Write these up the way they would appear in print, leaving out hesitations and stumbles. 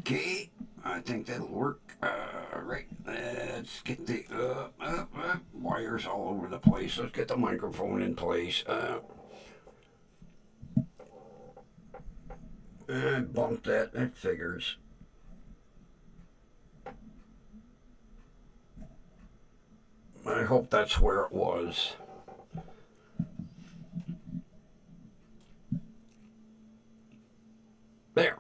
Okay, I think that'll work. Right, let's get the wires all over the place. Let's get the microphone in place. Bump that. That figures. I hope that's where it was. There.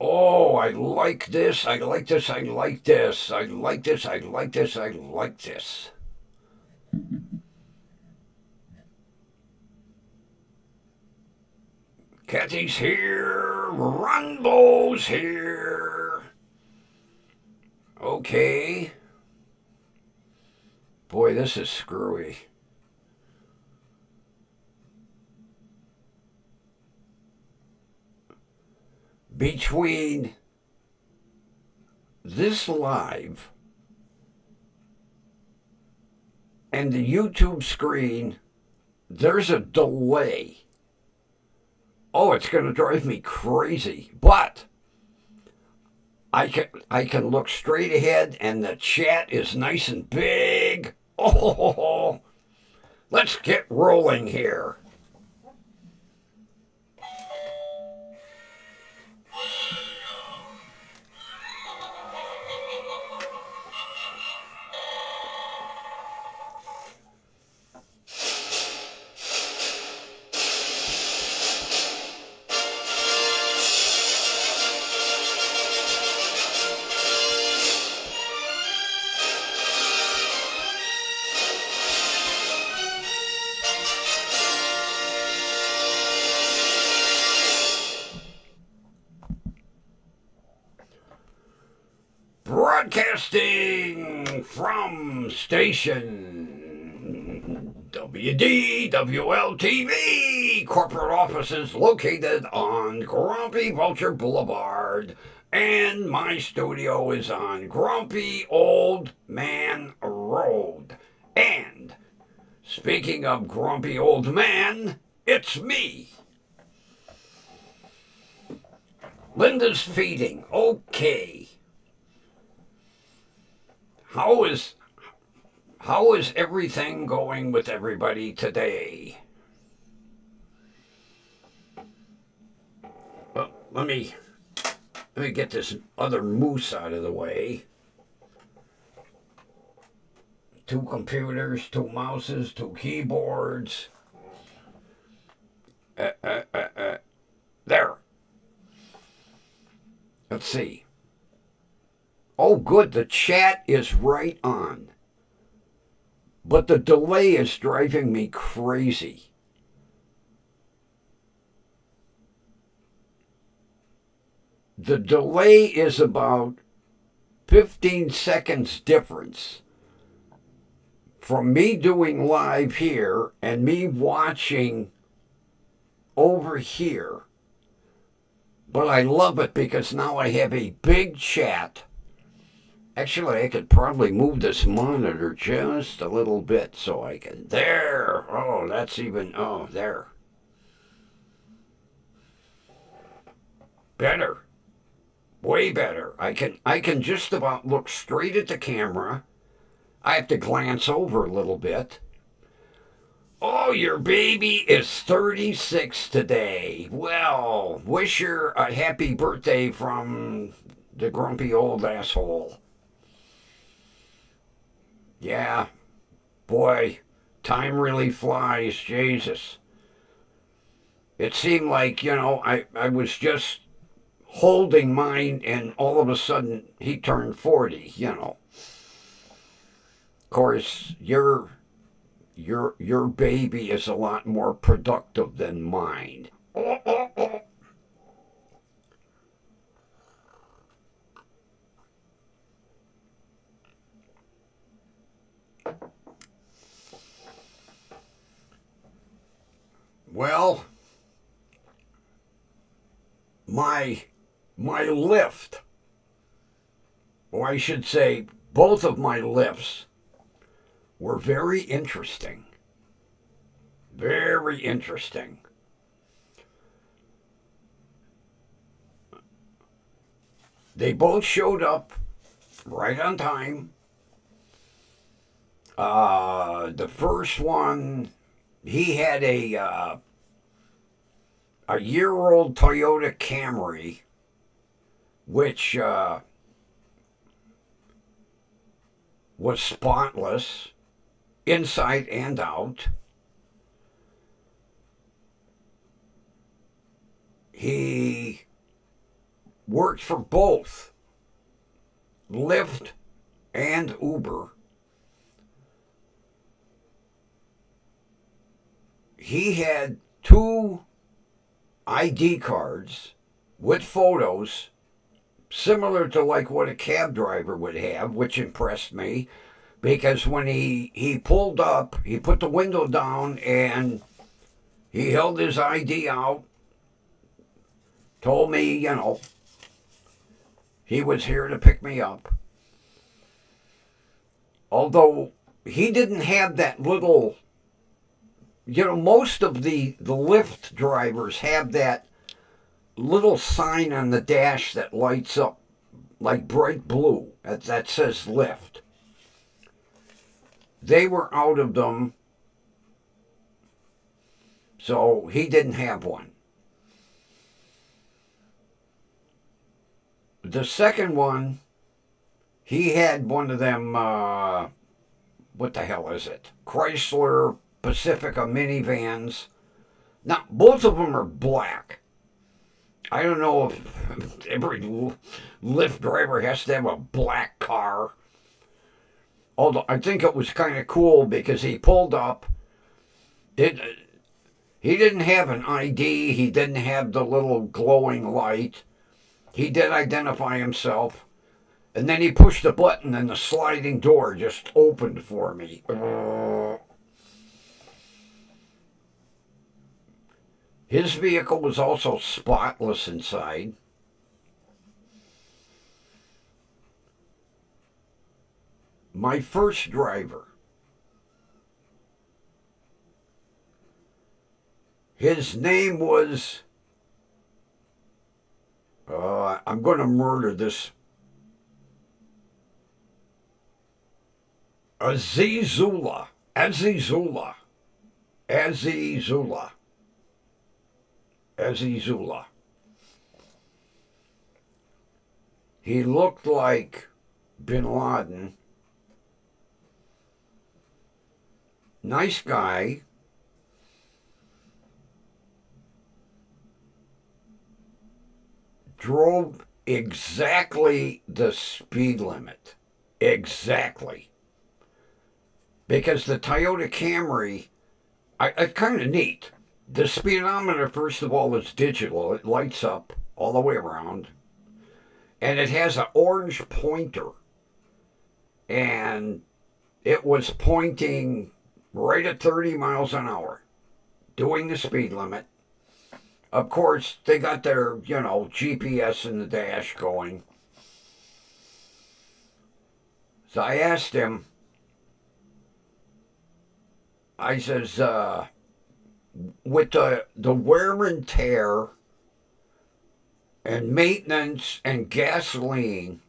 Oh, I like this. I like this. I like this. I like this. I like this. I like this. Kathy's here. Runbo's here. Okay. Boy, this is screwy. Between this live and the YouTube screen, there's a delay. Oh, it's going to drive me crazy. But I can look straight ahead and the chat is nice and big. Oh, let's get rolling here. Broadcasting from station WDWL TV, corporate offices located on Grumpy Vulture Boulevard, and my studio is on Grumpy Old Man Road. And speaking of Grumpy Old Man, it's me. Linda's feeding. Okay. How is everything going with everybody today? Well, let me get this other moose out of the way. 2 computers, 2 mouses, 2 keyboards. There. Let's see. Oh, good. The chat is right on. But the delay is driving me crazy. The delay is about 15 seconds difference from me doing live here and me watching over here. But I love it because now I have a big chat. Actually, I could probably move this monitor just a little bit so I can. There! Oh, that's even. Oh, there. Better. Way better. I can just about look straight at the camera. I have to glance over a little bit. Oh, your baby is 36 today. Well, wish her a happy birthday from the grumpy old asshole. Yeah, boy, time really flies, Jesus. It seemed like, I was just holding mine and all of a sudden he turned 40, Of course, your baby is a lot more productive than mine. Well, my lift, or I should say both of my lifts, were very interesting. Very interesting. They both showed up right on time. The first one, he had a year-old Toyota Camry, which was spotless inside and out. He worked for both Lyft and Uber. He had 2 ID cards with photos similar to like what a cab driver would have, which impressed me because when he pulled up, he put the window down and he held his ID out, told me, he was here to pick me up. Although he didn't have that little, most of the Lyft drivers have that little sign on the dash that lights up like bright blue that says Lyft. They were out of them, so he didn't have one. The second one, he had one of them, what the hell is it? Chrysler Pacifica minivans. Now, both of them are black. I don't know if every Lyft driver has to have a black car. Although I think it was kind of cool because he pulled up. He didn't have an ID. He didn't have the little glowing light. He did identify himself. And then he pushed a button and the sliding door just opened for me. His vehicle was also spotless inside. My first driver, his name was, I'm going to murder this, Azizullah. He looked like Bin Laden. Nice guy. Drove exactly the speed limit. Exactly. Because the Toyota Camry, it's kind of neat. The speedometer, first of all, is digital. It lights up all the way around. And it has an orange pointer. And it was pointing right at 30 miles an hour, doing the speed limit. Of course, they got their, GPS in the dash going. So I asked him, I says, with the wear and tear and maintenance and gasoline,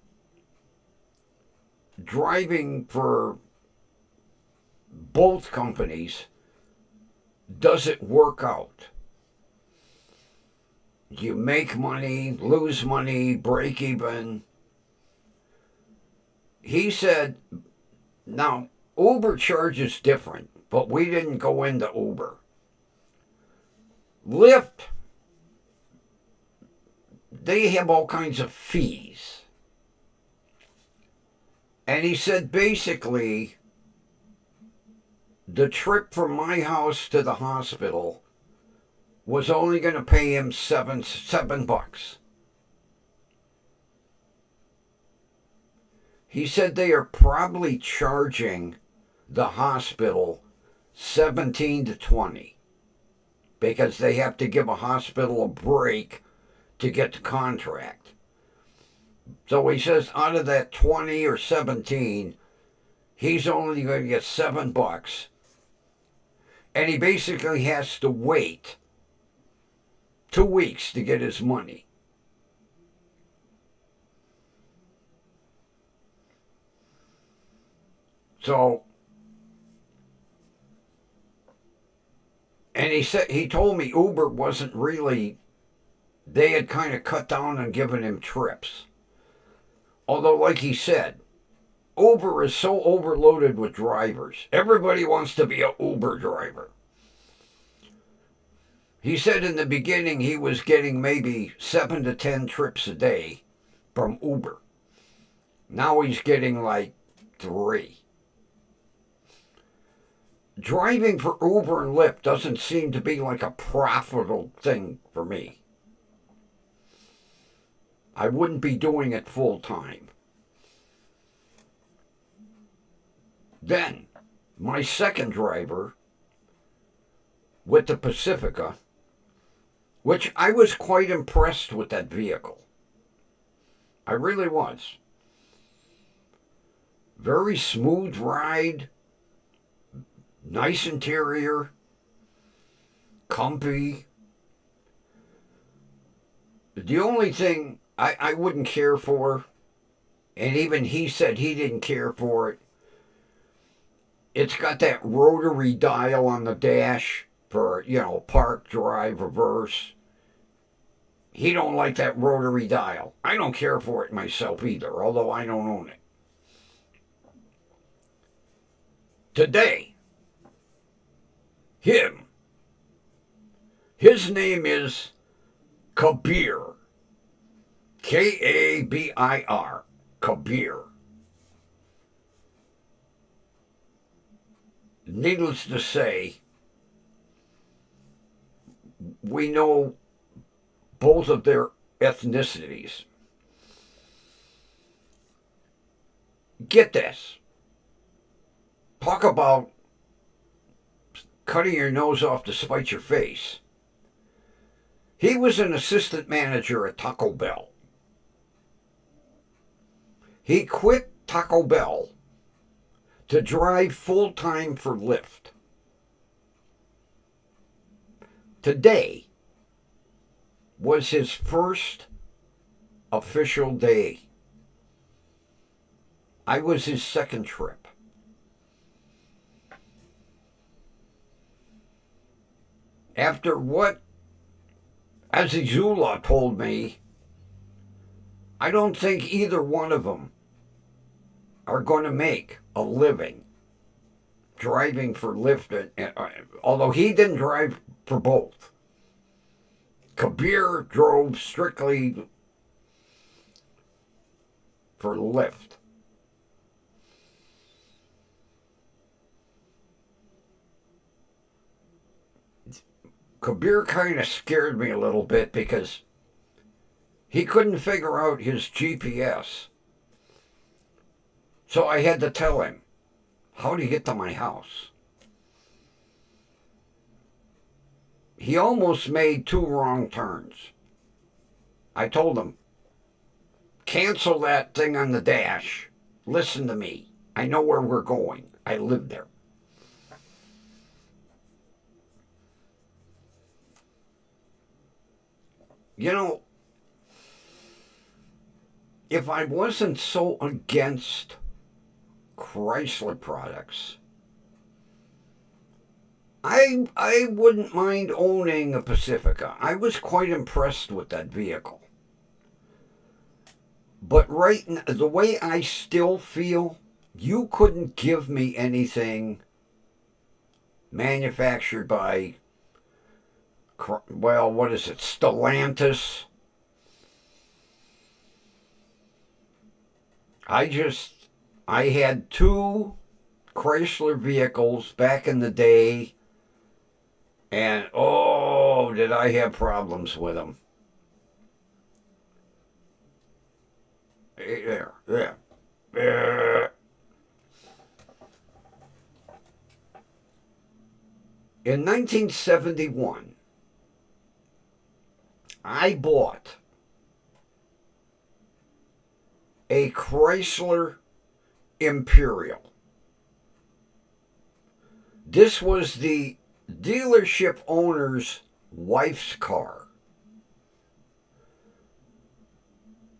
driving for both companies, does it work out? Do you make money, lose money, break even? He said, now, Uber charges different, but we didn't go into Uber. Lyft, they have all kinds of fees. And he said basically, the trip from my house to the hospital was only going to pay him $7. He said they are probably charging the hospital 17 to 20 because they have to give a hospital a break to get the contract. So he says out of that 20 or 17, he's only going to get $7. And he basically has to wait 2 weeks to get his money. So, and he told me Uber wasn't really, they had kind of cut down on giving him trips. Although, like he said, Uber is so overloaded with drivers. Everybody wants to be an Uber driver. He said in the beginning he was getting maybe 7 to 10 trips a day from Uber. Now he's getting like 3. Driving for Uber and Lyft doesn't seem to be like a profitable thing for me. I wouldn't be doing it full time. Then, my second driver with the Pacifica, which I was quite impressed with that vehicle. I really was. Very smooth ride, nice interior, comfy. The only thing I wouldn't care for, and even he said he didn't care for it, it's got that rotary dial on the dash for, park, drive, reverse. He don't like that rotary dial. I don't care for it myself either, although I don't own it. Today, his name is Kabir. Kabir. Kabir. Needless to say, we know both of their ethnicities. Get this. Talk about cutting your nose off to spite your face. He was an assistant manager at Taco Bell. He quit Taco Bell to drive full-time for Lyft. Today was his first official day. I was his second trip. After what Azizullah told me, I don't think either one of them are going to make a living driving for Lyft, although he didn't drive for both. Kabir drove strictly for Lyft. Kabir kind of scared me a little bit because he couldn't figure out his GPS. So I had to tell him, how do you get to my house? He almost made 2 wrong turns. I told him, cancel that thing on the dash. Listen to me. I know where we're going. I live there. If I wasn't so against Chrysler products, I wouldn't mind owning a Pacifica. I was quite impressed with that vehicle. But right now, the way I still feel, you couldn't give me anything manufactured by, what is it, Stellantis? I had 2 Chrysler vehicles back in the day, and did I have problems with them. There. In 1971, I bought a Chrysler Imperial. This was the dealership owner's wife's car.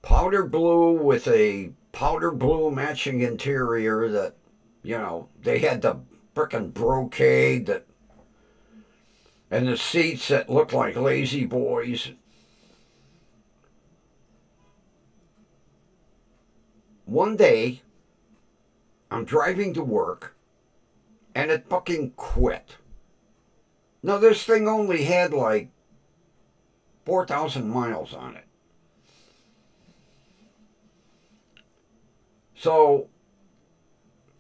Powder blue with a powder blue matching interior that, they had the frickin' brocade and the seats that looked like lazy boys. One day, I'm driving to work, and it fucking quit. Now, this thing only had like 4,000 miles on it. So,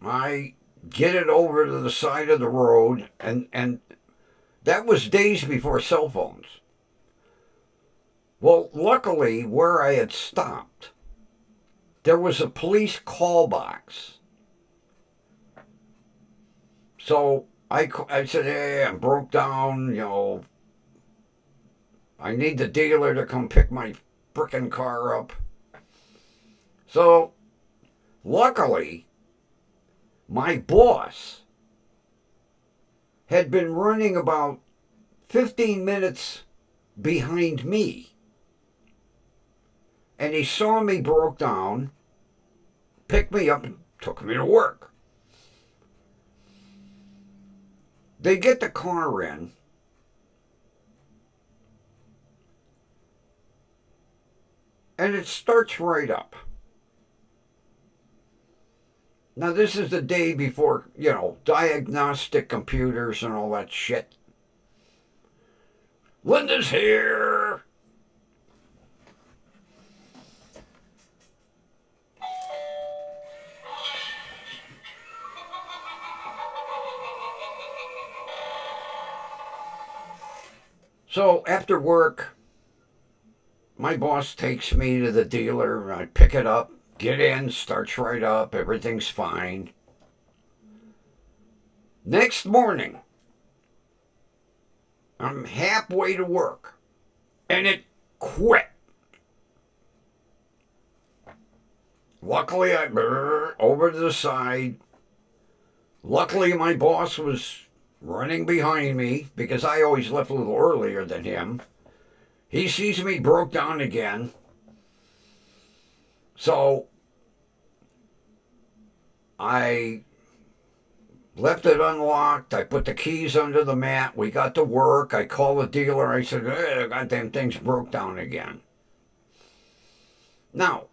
I get it over to the side of the road, and that was days before cell phones. Well, luckily, where I had stopped, there was a police call box. So I said, hey, I'm broke down, I need the dealer to come pick my frickin' car up. So, luckily, my boss had been running about 15 minutes behind me. And he saw me broke down, picked me up, and took me to work. They get the car in, and it starts right up. Now, this is the day before, diagnostic computers and all that shit. Linda's here. So after work, my boss takes me to the dealer. I pick it up, get in, starts right up, everything's fine. Next morning, I'm halfway to work, and it quit. Luckily, I over to the side. Luckily, my boss was running behind me because I always left a little earlier than him. He sees me broke down again. So I left it unlocked. I put the keys under the mat. We got to work. I called the dealer. I said, hey, the goddamn thing's broke down again. Now,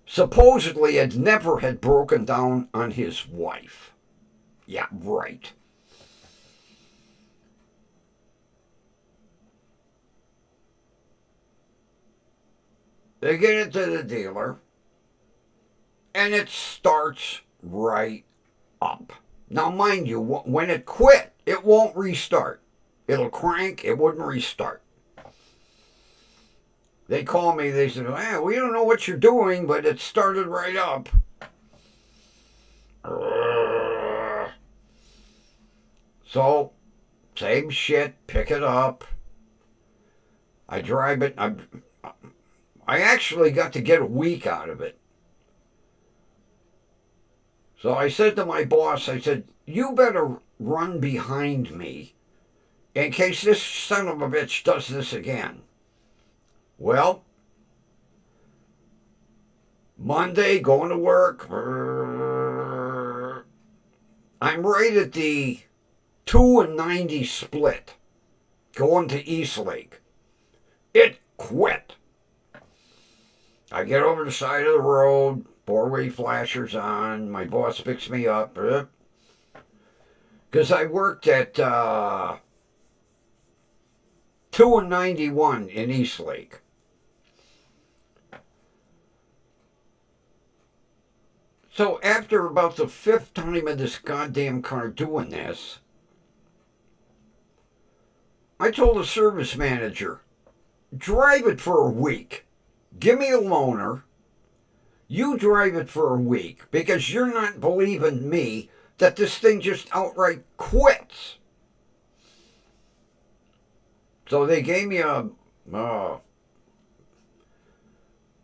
supposedly it never had broken down on his wife. Yeah, right. They get it to the dealer, and it starts right up. Now, mind you, when it quit, it won't restart. It'll crank, it wouldn't restart. They call me, they said, hey, we don't know what you're doing, but it started right up. So, same shit, pick it up. I drive it. I actually got to get a week out of it. So I said to my boss, I said, you better run behind me in case this son of a bitch does this again. Well, Monday, going to work. I'm right at the 2-90 split going to Eastlake. It quit. I get over the side of the road, four-way flashers on. My boss picks me up. Because I worked at 2-91 in Eastlake. So after about the 5th time of this goddamn car doing this, I told the service manager, drive it for a week. Give me a loaner. You drive it for a week because you're not believing me that this thing just outright quits. So they gave me a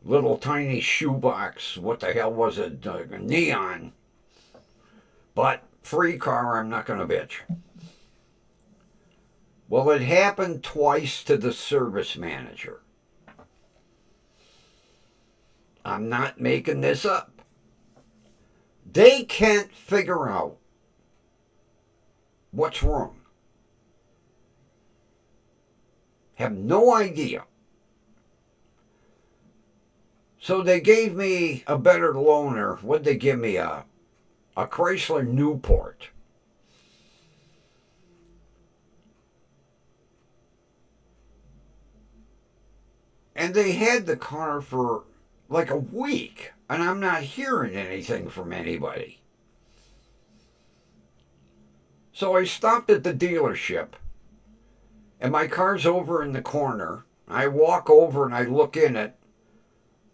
little tiny shoebox. What the hell was it? Neon. But free car, I'm not going to bitch. Well, it happened twice to the service manager. I'm not making this up. They can't figure out what's wrong. Have no idea. So they gave me a better loaner. What'd they give me? A Chrysler Newport. And they had the car for like a week, and I'm not hearing anything from anybody. So I stopped at the dealership, and my car's over in the corner. I walk over and I look in it.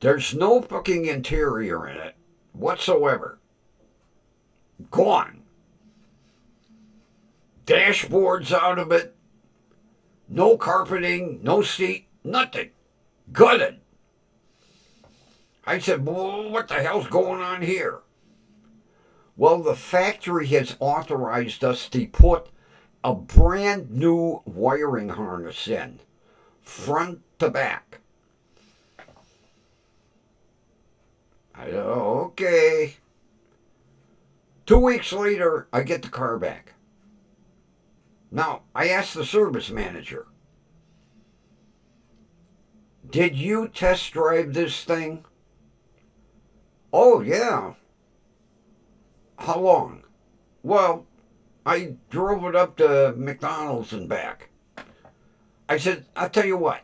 There's no fucking interior in it whatsoever. Gone. Dashboard's out of it. No carpeting, no seat, nothing. Gutted. I said, well, what the hell's going on here? Well, the factory has authorized us to put a brand new wiring harness in, front to back. I said, oh, okay. 2 weeks later, I get the car back. Now, I asked the service manager, did you test drive this thing? Oh, yeah. How long? Well, I drove it up to McDonald's and back. I said, I'll tell you what.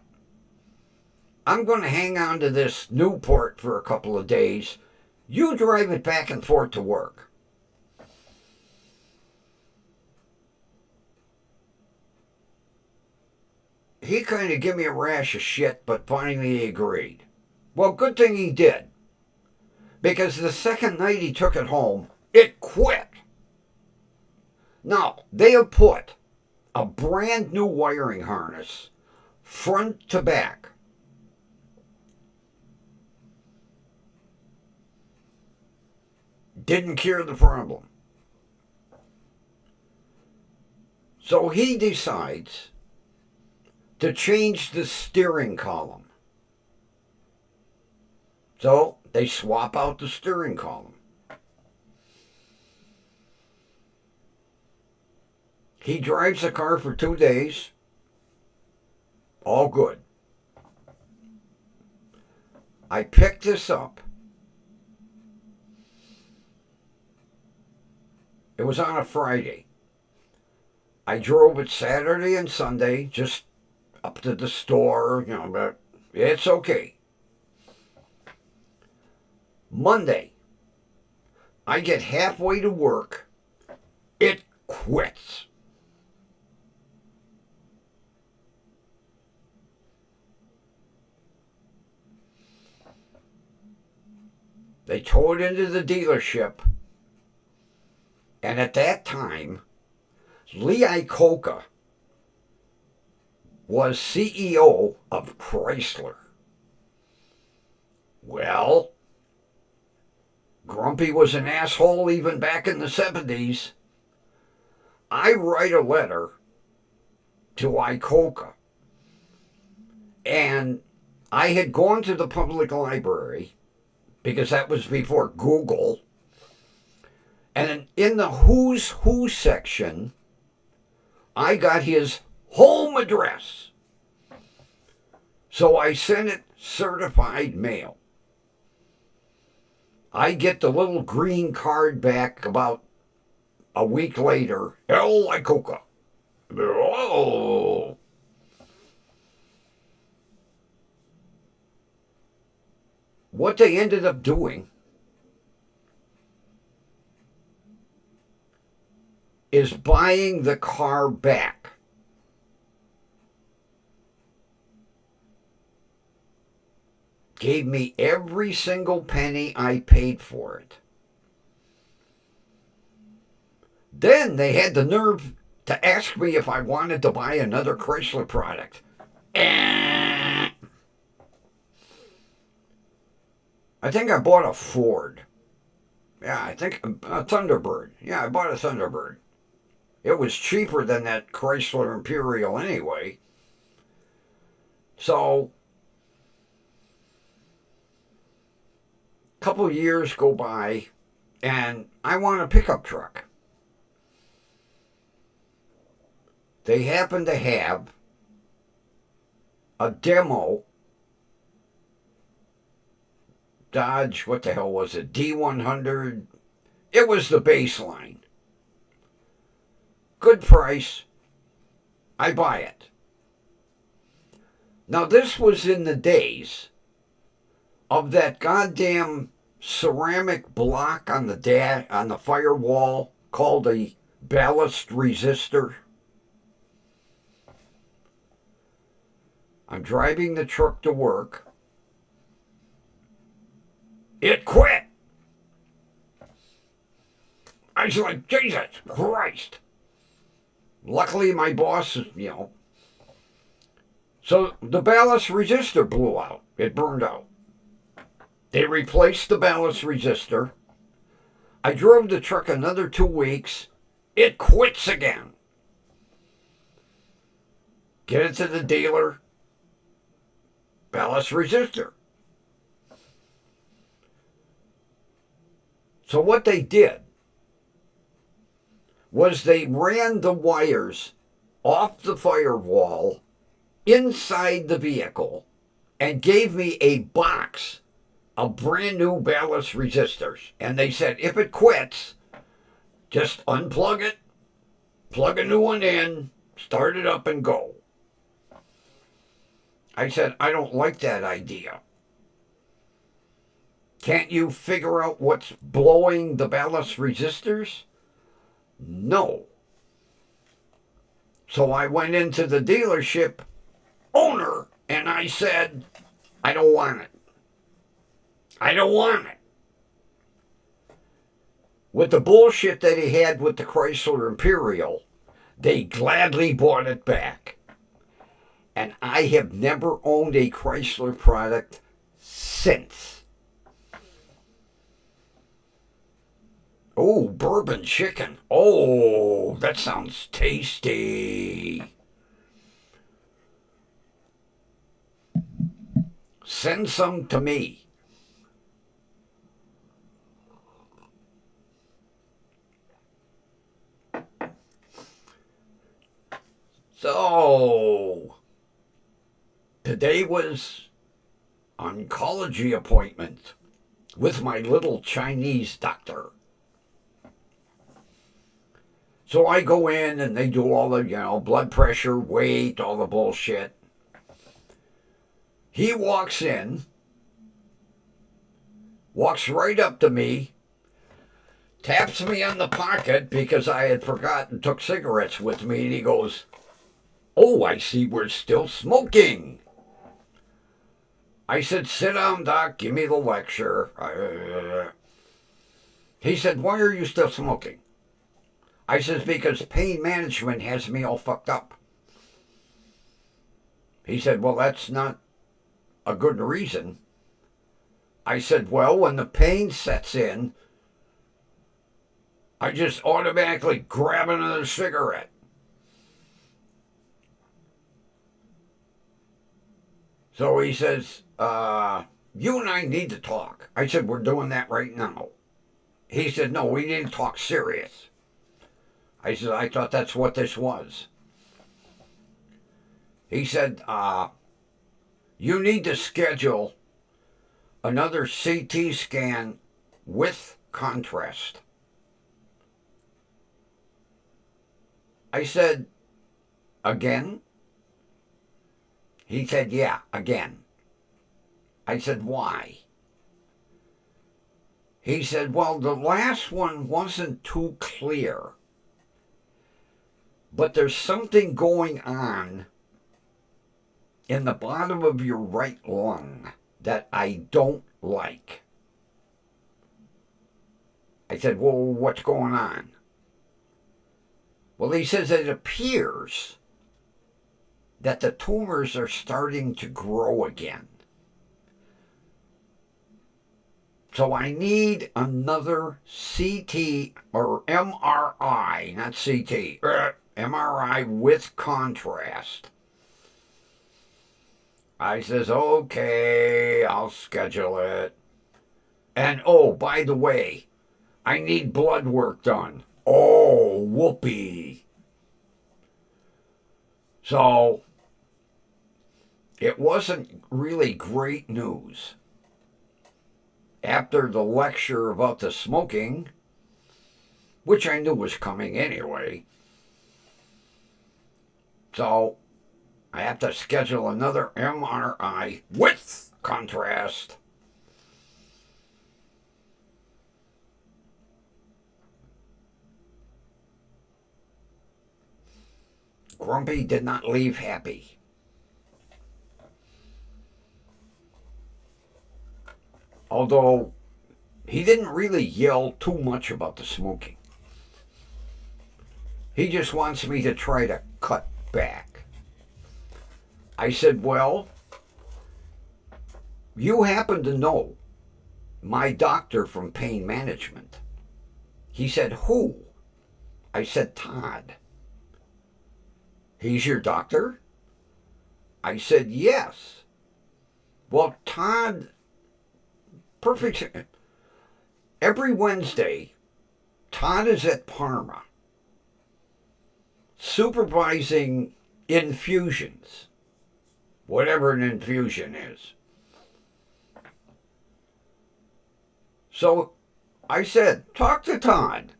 I'm going to hang on to this Newport for a couple of days. You drive it back and forth to work. He kind of gave me a rash of shit, but finally he agreed. Well, good thing he did. Because the second night he took it home, it quit. Now, they have put a brand new wiring harness, front to back. Didn't cure the problem. So he decides to change the steering column. So they swap out the steering column. He drives the car for 2 days. All good. I picked this up. It was on a Friday. I drove it Saturday and Sunday, just up to the store, but it's okay. Monday, I get halfway to work. It quits. They tow it into the dealership. And at that time, Lee Iacocca was CEO of Chrysler. Well, Grumpy was an asshole even back in the 70s. I write a letter to Iacocca. And I had gone to the public library, because that was before Google. And in the Who's Who section, I got his home address. So I sent it certified mail. I get the little green card back about a week later. L. Iacocca. Oh. What they ended up doing is buying the car back. Gave me every single penny I paid for it. Then they had the nerve to ask me if I wanted to buy another Chrysler product. I think I bought a Ford. Yeah, I think a Thunderbird. Yeah, I bought a Thunderbird. It was cheaper than that Chrysler Imperial anyway. So, a couple years go by. and I want a pickup truck. They happen to have a demo Dodge, what the hell was it? D100. It was the baseline. Good price. I buy it. Now, this was in the days of that goddamn ceramic block on the firewall called a ballast resistor. I'm driving the truck to work. It quit. I was like, Jesus Christ. Luckily, my boss, So the ballast resistor blew out. It burned out. They replaced the ballast resistor. I drove the truck another 2 weeks. It quits again. Get it to the dealer. Ballast resistor. So what they did was they ran the wires off the firewall inside the vehicle and gave me a box of brand new ballast resistors. And they said, if it quits, just unplug it, plug a new one in, start it up and go. I said, I don't like that idea. Can't you figure out what's blowing the ballast resistors? No. So I went into the dealership owner and I said, I don't want it. I don't want it. With the bullshit that he had with the Chrysler Imperial, they gladly bought it back. And I have never owned a Chrysler product since. Oh, bourbon chicken. Oh, that sounds tasty. Send some to me. So, today was oncology appointment with my little Chinese doctor. So I go in and they do all the, blood pressure, weight, all the bullshit. He walks in, walks right up to me, taps me on the pocket because I had forgotten, took cigarettes with me, and he goes, oh, I see we're still smoking. I said, sit down, Doc, give me the lecture. He said, why are you still smoking? I says, because pain management has me all fucked up. He said, well, that's not a good reason. I said, well, when the pain sets in, I just automatically grab another cigarette. So he says, you and I need to talk. I said, we're doing that right now. He said, no, we need to talk serious. I said, I thought that's what this was. He said, you need to schedule another CT scan with contrast. I said, again? He said, yeah, again. I said, why? He said, well, the last one wasn't too clear. But there's something going on in the bottom of your right lung that I don't like. I said, well, what's going on? Well, he says it appears that the tumors are starting to grow again. So I need another CT or MRI, not CT, MRI with contrast. I says, okay, I'll schedule it. And oh, by the way, I need blood work done. Oh, whoopee. So it wasn't really great news. After the lecture about the smoking, which I knew was coming anyway, so I have to schedule another MRI with contrast. Grumpy did not leave happy. Although he didn't really yell too much about the smoking. He just wants me to try to cut back. I said, well, you happen to know my doctor from pain management. He said, who? I said, Todd. He's your doctor? I said, yes. Well, Todd, perfect. Every Wednesday, Todd is at Parma, supervising infusions, whatever an infusion is. So I said, talk to Todd,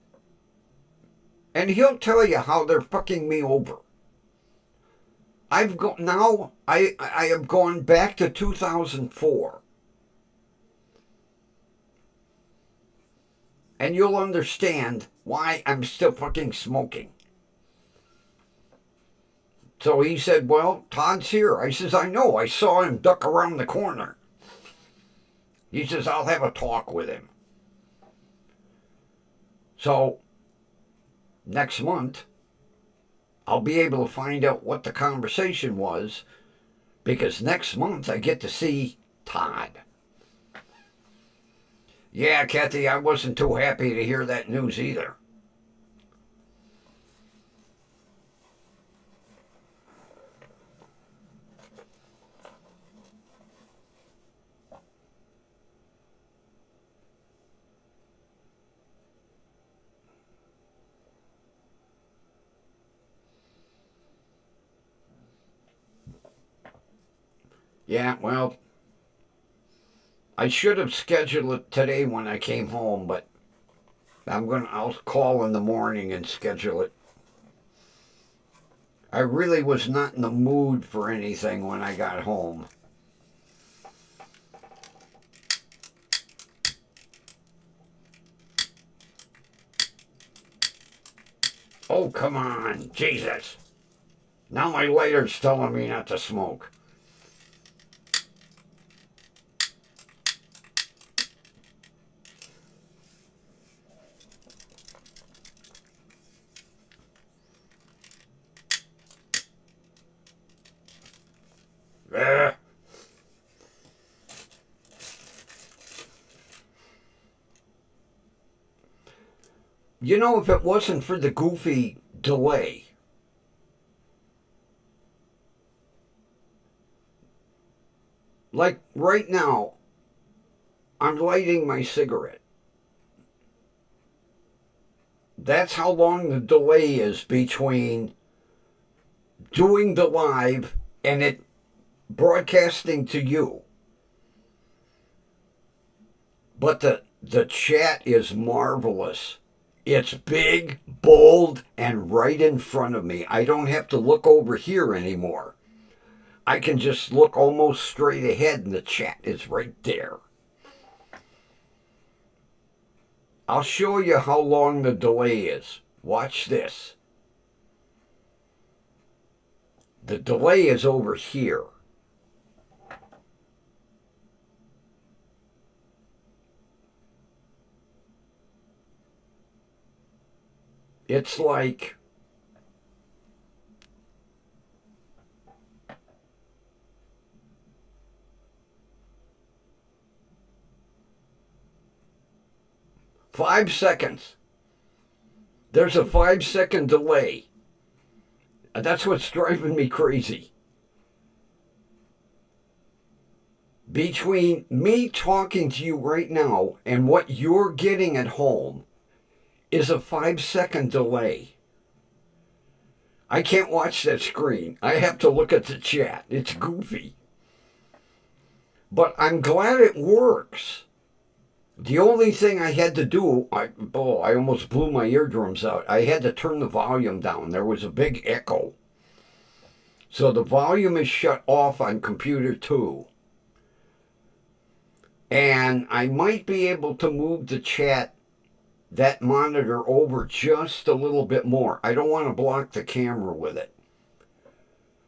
and he'll tell you how they're fucking me over. I have gone back to 2004. And you'll understand why I'm still fucking smoking. So he said, well, Todd's here. I says, I know. I saw him duck around the corner. He says, I'll have a talk with him. So next month, I'll be able to find out what the conversation was, because next month I get to see Todd. Yeah, Kathy, I wasn't too happy to hear that news either. Yeah, well, I should have scheduled it today when I came home, but I'll call in the morning and schedule it. I really was not in the mood for anything when I got home. Oh, come on, Jesus. Now my lighter's telling me not to smoke. You know, if it wasn't for the goofy delay, like right now, I'm lighting my cigarette. That's how long the delay is between doing the live and it broadcasting to you. But the chat is marvelous. It's big, bold, and right in front of me. I don't have to look over here anymore. I can just look almost straight ahead and the chat is right there. I'll show you how long the delay is. Watch this. The delay is over here. It's like five seconds. There's a 5-second delay. And that's what's driving me crazy. Between me talking to you right now and what you're getting at home, is a 5-second delay. I can't watch that screen. I have to look at the chat. It's goofy. But I'm glad it works. The only thing I had to do, I almost blew my eardrums out. I had to turn the volume down. There was a big echo. So the volume is shut off on computer 2. And I might be able to move the chat, that monitor, over just a little bit more. I don't want to block the camera with it.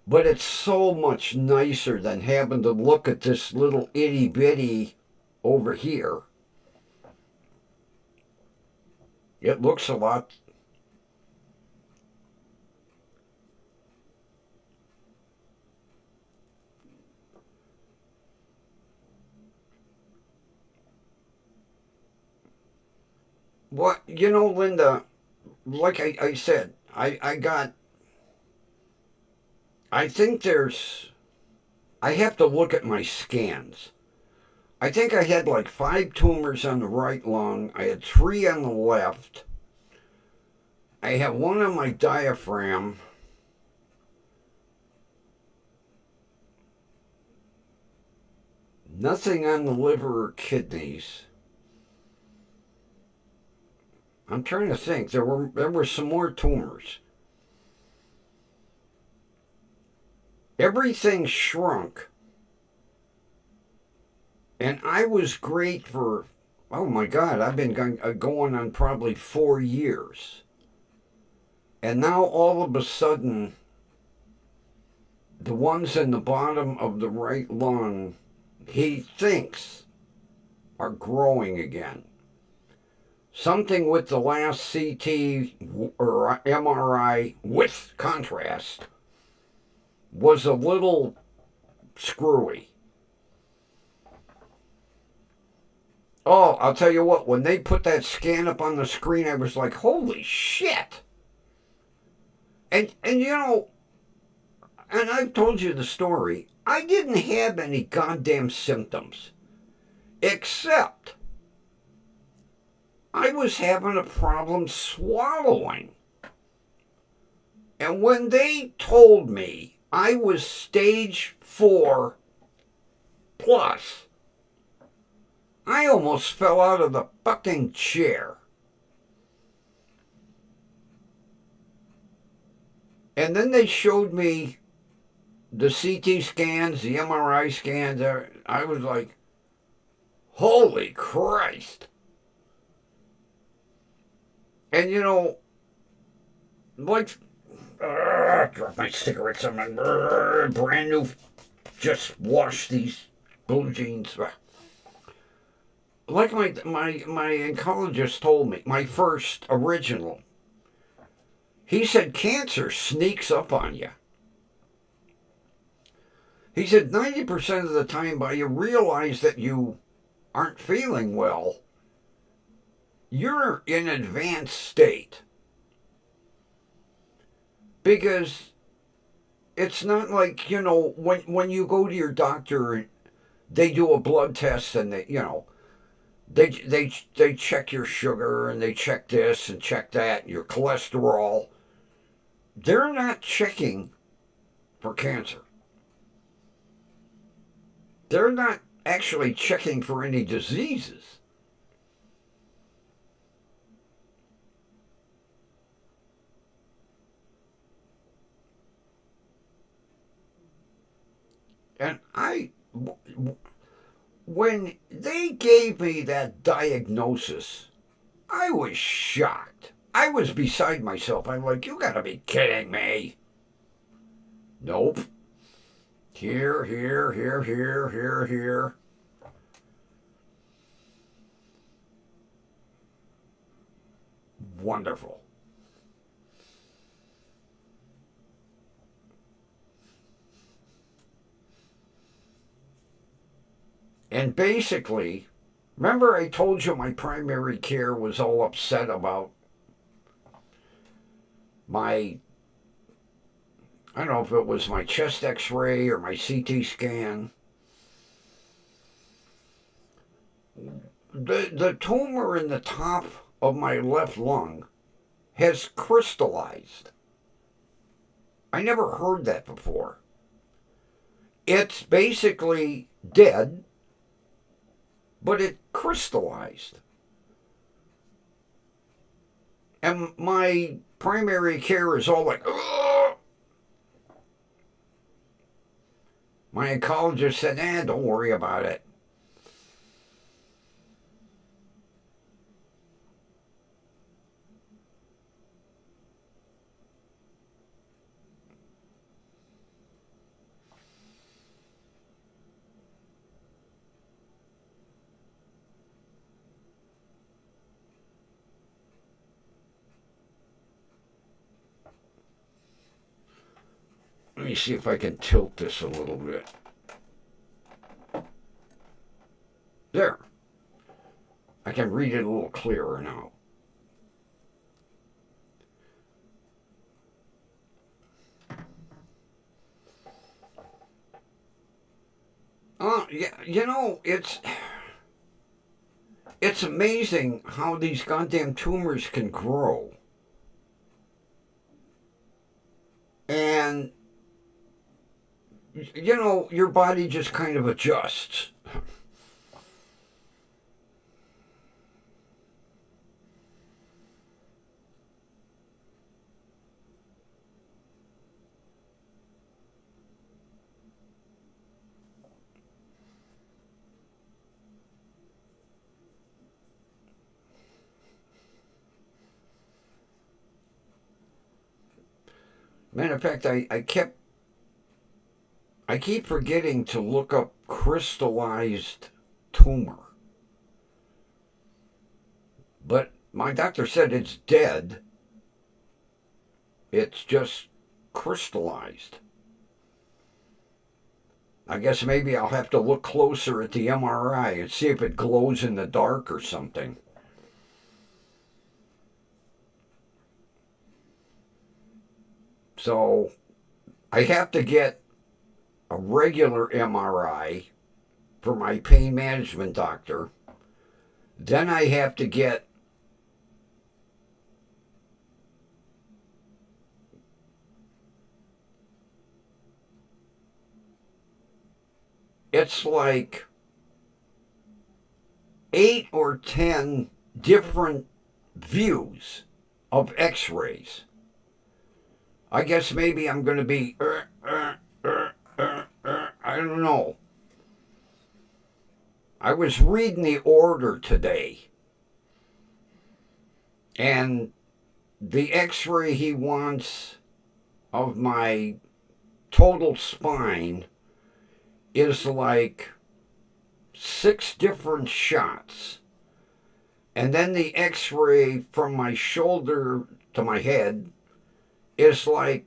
But it's so much nicer than having to look at this little itty bitty over here. It looks a lot. What, Linda, like I said, I think I have to look at my scans. I think I had like 5 tumors on the right lung. I had 3 on the left. I have 1 on my diaphragm. Nothing on the liver or kidneys. I'm trying to think. There were some more tumors. Everything shrunk. And I was great for, oh my God, I've been going on probably 4 years. And now all of a sudden, the ones in the bottom of the right lung, he thinks, are growing again. Something with the last CT or MRI with contrast was a little screwy. Oh, I'll tell you what, when they put that scan up on the screen, I was like, holy shit. And and I've told you the story, I didn't have any goddamn symptoms. Except I was having a problem swallowing. And when they told me I was stage 4 plus, I almost fell out of the fucking chair. And then they showed me the CT scans, the MRI scans. I was like, holy Christ. And like, drop my cigarettes on my brand new, just washed these blue jeans. Like my oncologist told me, my first original, he said cancer sneaks up on you. He said 90% of the time by you realize that you aren't feeling well, you're in advanced state. Because it's not like, when you go to your doctor, they do a blood test and they check your sugar and they check this and check that, your cholesterol. They're not checking for cancer. They're not actually checking for any diseases. And when they gave me that diagnosis, I was shocked. I was beside myself. I'm like, you gotta be kidding me. Nope. Here. Wonderful. And basically, remember I told you my primary care was all upset about I don't know if it was my chest x-ray or my CT scan. The tumor in the top of my left lung has crystallized. I never heard that before. It's basically dead, but it crystallized. And my primary care is all like, ugh. My oncologist said, don't worry about it. Let me see if I can tilt this a little bit. There. I can read it a little clearer now. Yeah, it's amazing how these goddamn tumors can grow. And, your body just kind of adjusts. Matter of fact, I keep forgetting to look up crystallized tumor. But my doctor said it's dead. It's just crystallized. I guess maybe I'll have to look closer at the MRI and see if it glows in the dark or something. So I have to get a regular MRI for my pain management doctor. Then I have to get it's like 8 or 10 different views of x-rays. I guess maybe I'm going to be I don't know. I was reading the order today, and the x-ray he wants of my total spine is like 6 different shots. And then the x-ray from my shoulder to my head is like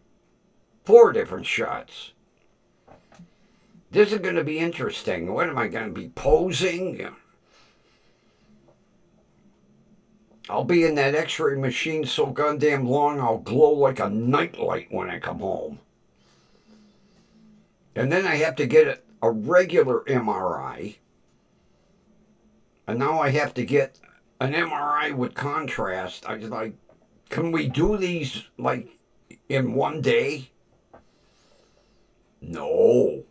4 different shots. This is going to be interesting. What am I going to be posing? I'll be in that x-ray machine so goddamn long I'll glow like a nightlight when I come home. And then I have to get a regular MRI. And now I have to get an MRI with contrast. I was like, can we do these like in one day? No.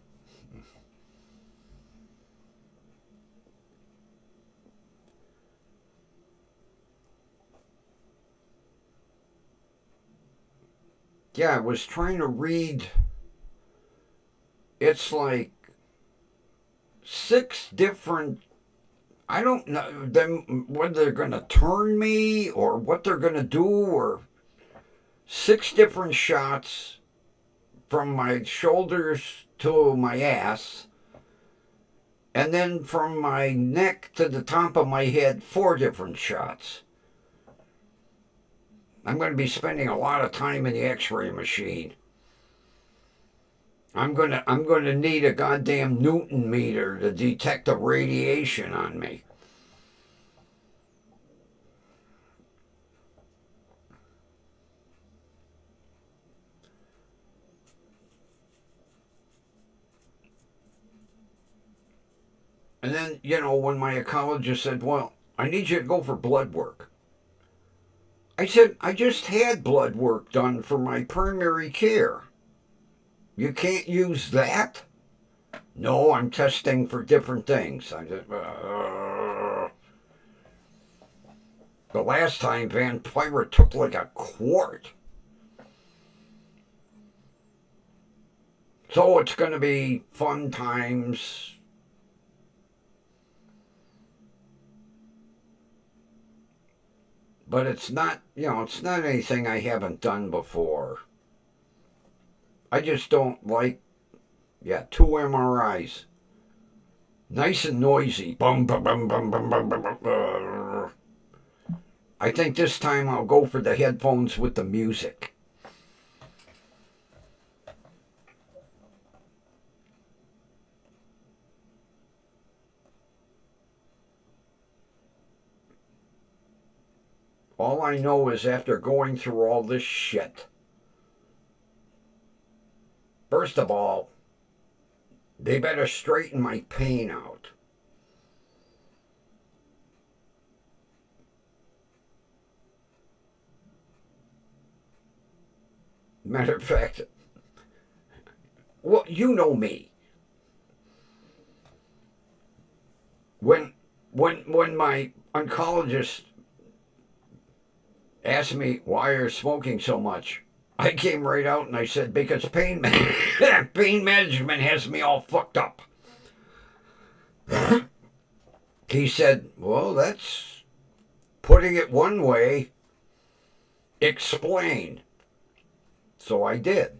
Yeah, I was trying to read. It's like 6 different. I don't know them whether they're going to turn me or what they're going to do, or 6 different shots from my shoulders to my ass, and then from my neck to the top of my head, 4 different shots. I'm going to be spending a lot of time in the x-ray machine. I'm going to need a goddamn Newton meter to detect the radiation on me. And then, when my oncologist said, well, I need you to go for blood work. I said, I just had blood work done for my primary care. You can't use that? No, I'm testing for different things. I said, the last time Vampira took like a quart. So it's going to be fun times. But it's not, it's not anything I haven't done before. I just don't like, 2 MRIs. Nice and noisy. Bum, bum, bum, bum, bum, bum, bum, bum. I think this time I'll go for the headphones with the music. All I know is after going through all this shit, first of all, they better straighten my pain out. Matter of fact, well, you know me. When my oncologist asked me why you're smoking so much, I came right out and I said, because pain management has me all fucked up. He said, well, that's putting it one way. Explain. So I did.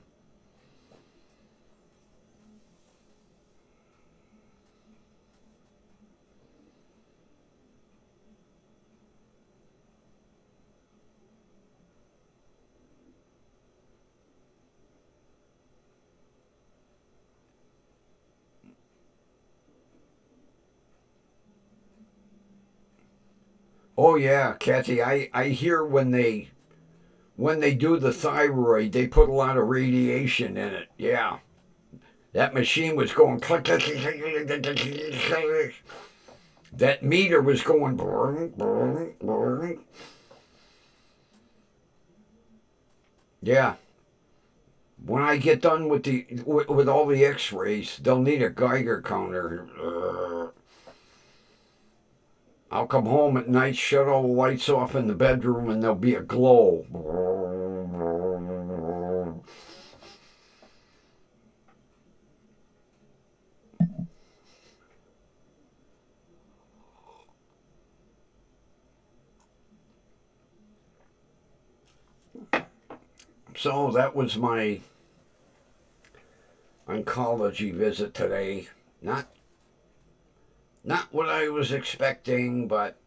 Oh yeah, Kathy, I hear when they do the thyroid, they put a lot of radiation in it. Yeah. That machine was going click, click, click, click, click, click, click. That meter was going boom, boom, boom. Yeah. When I get done with with all the X-rays, they'll need a Geiger counter. I'll come home at night, shut all the lights off in the bedroom, and there'll be a glow. So that was my oncology visit today. Not what I was expecting, but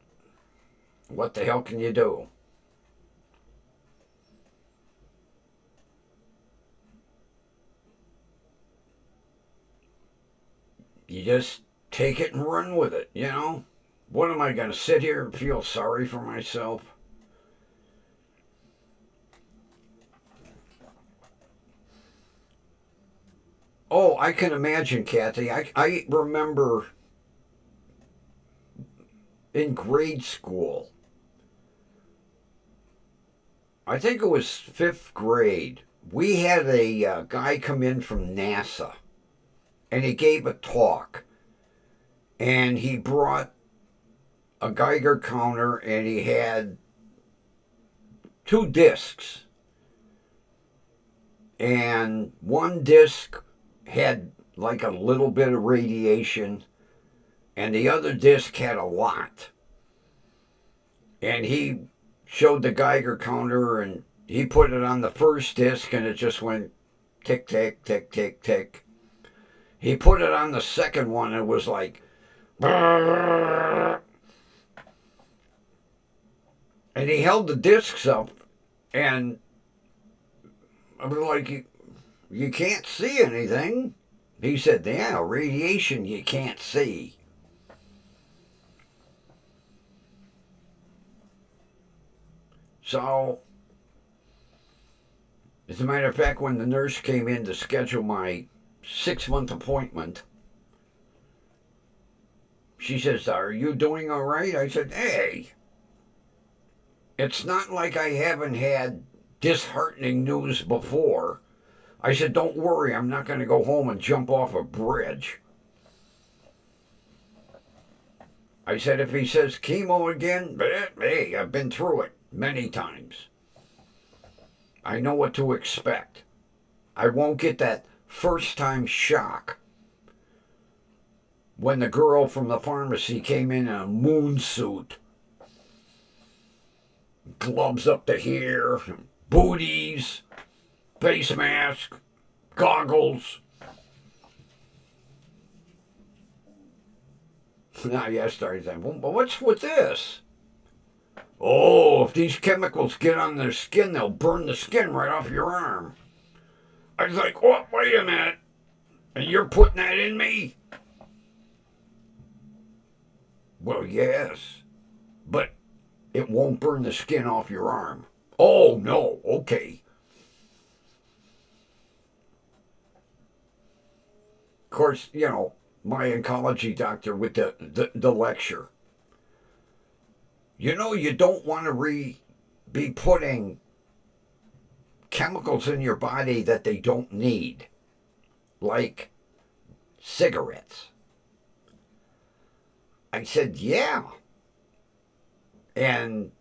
what the hell can you do? You just take it and run with it, you know? What am I going to sit here and feel sorry for myself? Oh, I can imagine, Kathy. I remember in grade school, I think it was 5th grade, we had a guy come in from NASA and he gave a talk. And he brought a Geiger counter and he had 2 discs. And one disc had like a little bit of radiation, and the other disc had a lot. And he showed the Geiger counter and he put it on the first disc and it just went tick, tick, tick, tick, tick. He put it on the second one and it was like, and he held the discs up and I was like, you can't see anything. He said, yeah, radiation you can't see. So, as a matter of fact, when the nurse came in to schedule my 6-month appointment, she says, are you doing all right? I said, hey, It's not like I haven't had disheartening news before. I said, don't worry, I'm not going to go home and jump off a bridge. I said, if he says chemo again, hey, I've been through it many times. I know what to expect. I won't get that first time shock when the girl from the pharmacy came in a moon suit, gloves up to here, booties, face mask, goggles. Now I started saying, well, what's with this? Oh, if these chemicals get on their skin, they'll burn the skin right off your arm. I was like, oh, wait a minute. And you're putting that in me? Well, yes. But it won't burn the skin off your arm. Oh, no. Okay. Of course, my oncology doctor with the lecture. You don't want to be putting chemicals in your body that they don't need, like cigarettes. I said, yeah. And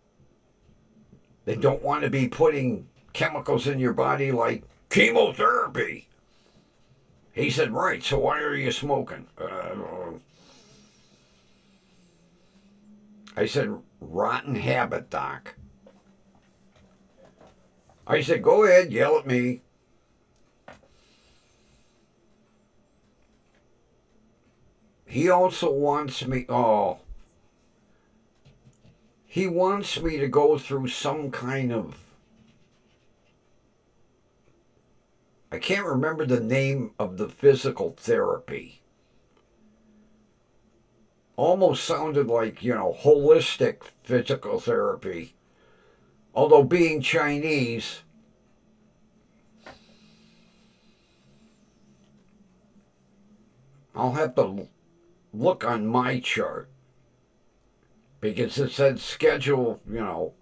they don't want to be putting chemicals in your body like chemotherapy. He said, right, so why are you smoking? I said, rotten habit, doc. I said, go ahead, yell at me. He also wants me, he wants me to go through some kind of, I can't remember the name of the physical therapy. Almost sounded like, holistic physical therapy. Although being Chinese, I'll have to look on my chart because it said schedule, I'm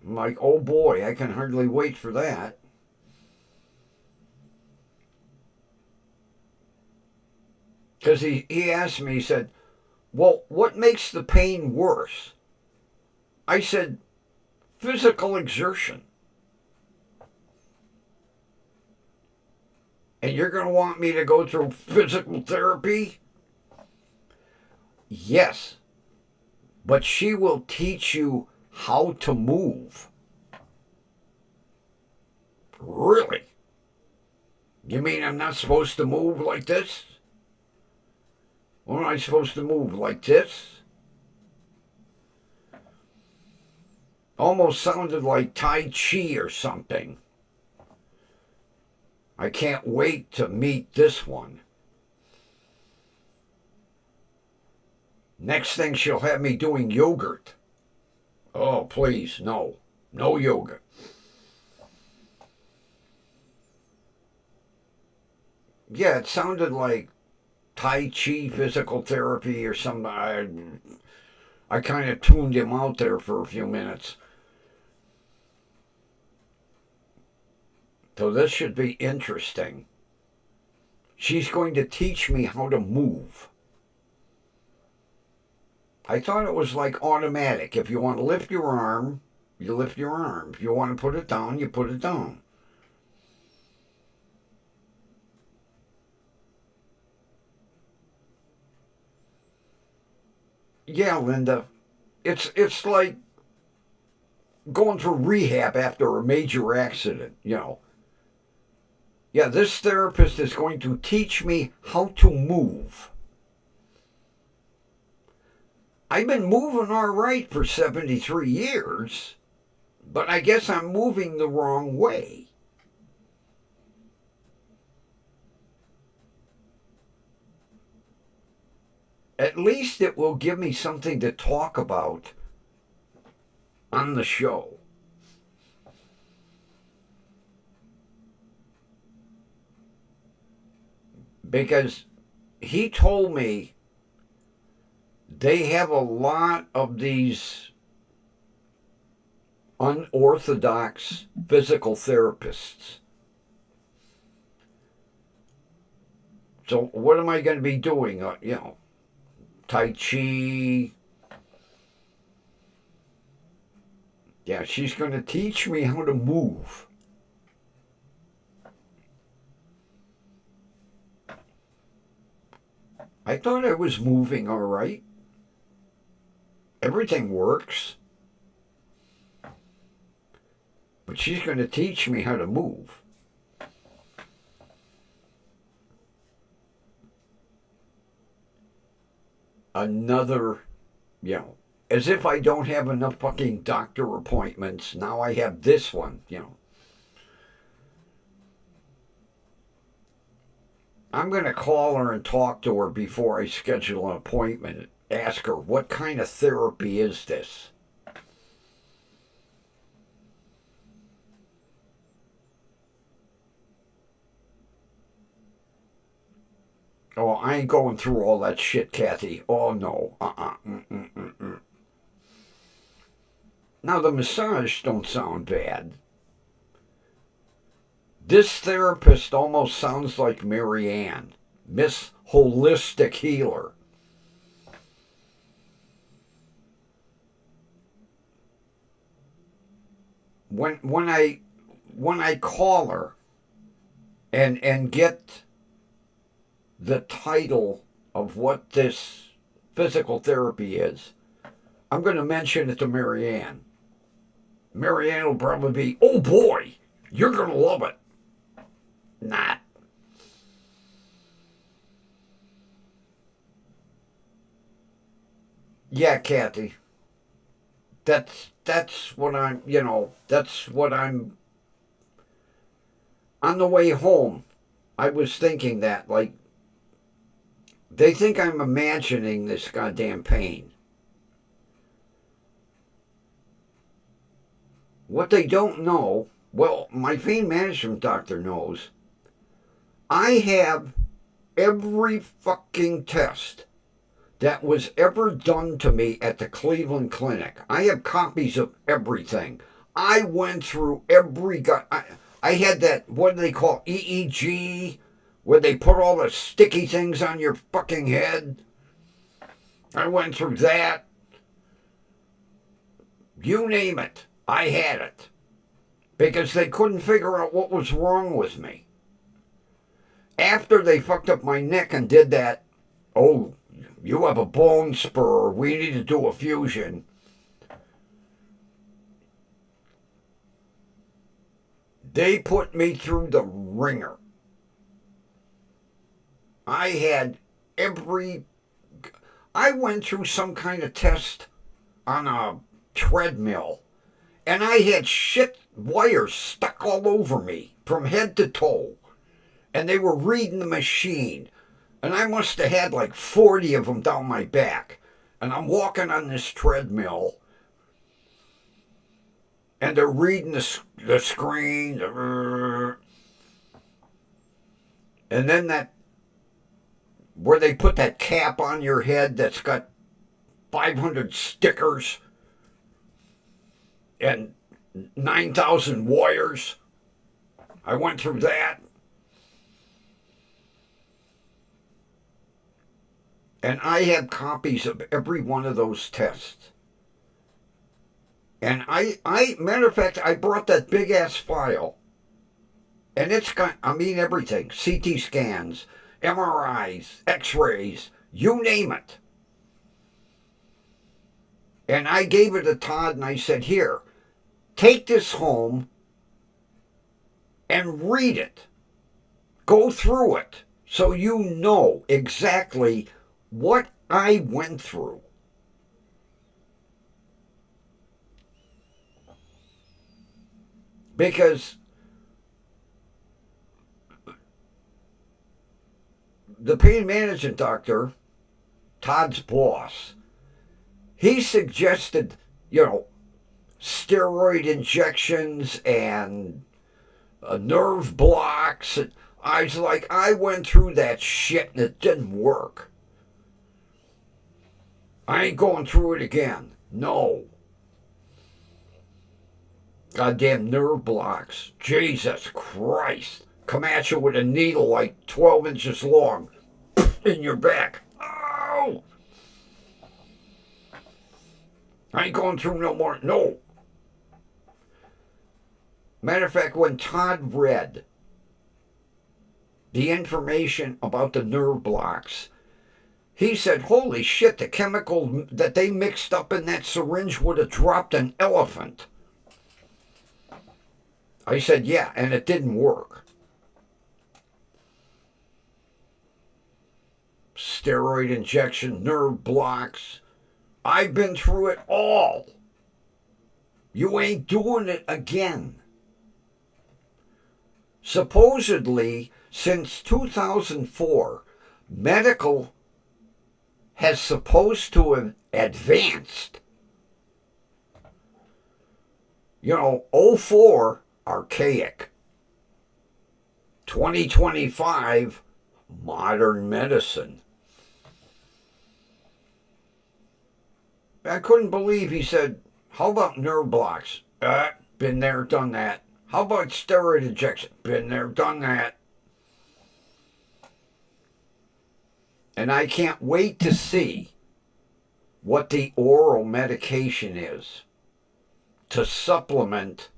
like, oh boy, I can hardly wait for that. Because he asked me, he said, well, what makes the pain worse? I said, physical exertion. And you're going to want me to go through physical therapy? Yes. But she will teach you how to move. Really? You mean I'm not supposed to move like this? Or am I supposed to move like this? Almost sounded like Tai Chi or something. I can't wait to meet this one. Next thing she'll have me doing yogurt. Oh, please, no. No yoga. Yeah, it sounded like Tai Chi physical therapy or something. I kind of tuned him out there for a few minutes. So this should be interesting. She's going to teach me how to move. I thought it was like automatic. If you want to lift your arm, you lift your arm. If you want to put it down, you put it down. Yeah, Linda. It's like going through rehab after a major accident, Yeah, this therapist is going to teach me how to move. I've been moving all right for 73 years, but I guess I'm moving the wrong way. At least it will give me something to talk about on the show. Because he told me they have a lot of these unorthodox physical therapists. So what am I going to be doing? Tai Chi. Yeah, she's going to teach me how to move. I thought I was moving all right. Everything works. But she's going to teach me how to move. Another, as if I don't have enough fucking doctor appointments. Now I have this one. I'm going to call her and talk to her before I schedule an appointment. Ask her, what kind of therapy is this? Oh, I ain't going through all that shit, Kathy. Oh, no. Now, the massage don't sound bad. This therapist almost sounds like Mary Ann, Miss Holistic Healer. When I call her and get the title of what this physical therapy is, I'm going to mention it to Mary Ann. Mary Ann will probably be, oh boy, you're going to love it. Not. Yeah, Kathy. That's what I'm on the way home. I was thinking that, like, they think I'm imagining this goddamn pain. What they don't know, well, my pain management doctor knows, I have every fucking test that was ever done to me at the Cleveland Clinic. I have copies of everything. I went through every... I had that, what do they call, EEG, where they put all the sticky things on your fucking head. I went through that. You name it, I had it. Because they couldn't figure out what was wrong with me. After they fucked up my neck and did that, oh, you have a bone spur, we need to do a fusion. They put me through the ringer. I went through some kind of test on a treadmill, and I had shit wires stuck all over me from head to toe, and they were reading the machine, and I must have had like 40 of them down my back, and I'm walking on this treadmill, and they're reading the screen, and then that, where they put that cap on your head that's got 500 stickers and 9,000 wires. I went through that. And I have copies of every one of those tests. And matter of fact, I brought that big ass file. And it's got, everything. CT scans, MRIs, X-rays, you name it. And I gave it to Todd and I said, here, take this home and read it. Go through it so you know exactly what I went through. Because the pain management doctor, Todd's boss, he suggested, steroid injections and nerve blocks. And I was like, I went through that shit and it didn't work. I ain't going through it again. No. Goddamn nerve blocks. Jesus Christ. Come at you with a needle like 12 inches long in your back. Oh! I ain't going through no more. No. Matter of fact, when Todd read the information about the nerve blocks, he said, holy shit, the chemical that they mixed up in that syringe would have dropped an elephant. I said, yeah, and it didn't work. Steroid injection, nerve blocks. I've been through it all. You ain't doing it again. Supposedly, since 2004, medical has supposed to have advanced. You know, '04, archaic. 2025, modern medicine. I couldn't believe he said, how about nerve blocks? Been there, done that. How about steroid injection? Been there, done that. And I can't wait to see what the oral medication is to supplement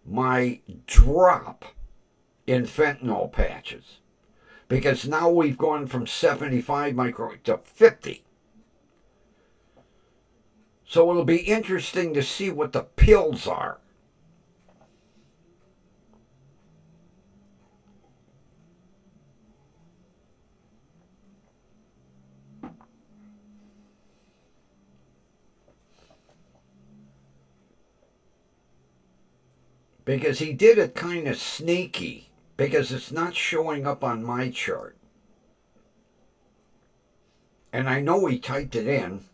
my drop in fentanyl patches. Because now we've gone from 75 micrograms to 50. So it'll be interesting to see what the pills are. Because he did it kind of sneaky, because it's not showing up on my chart. And I know he typed it in.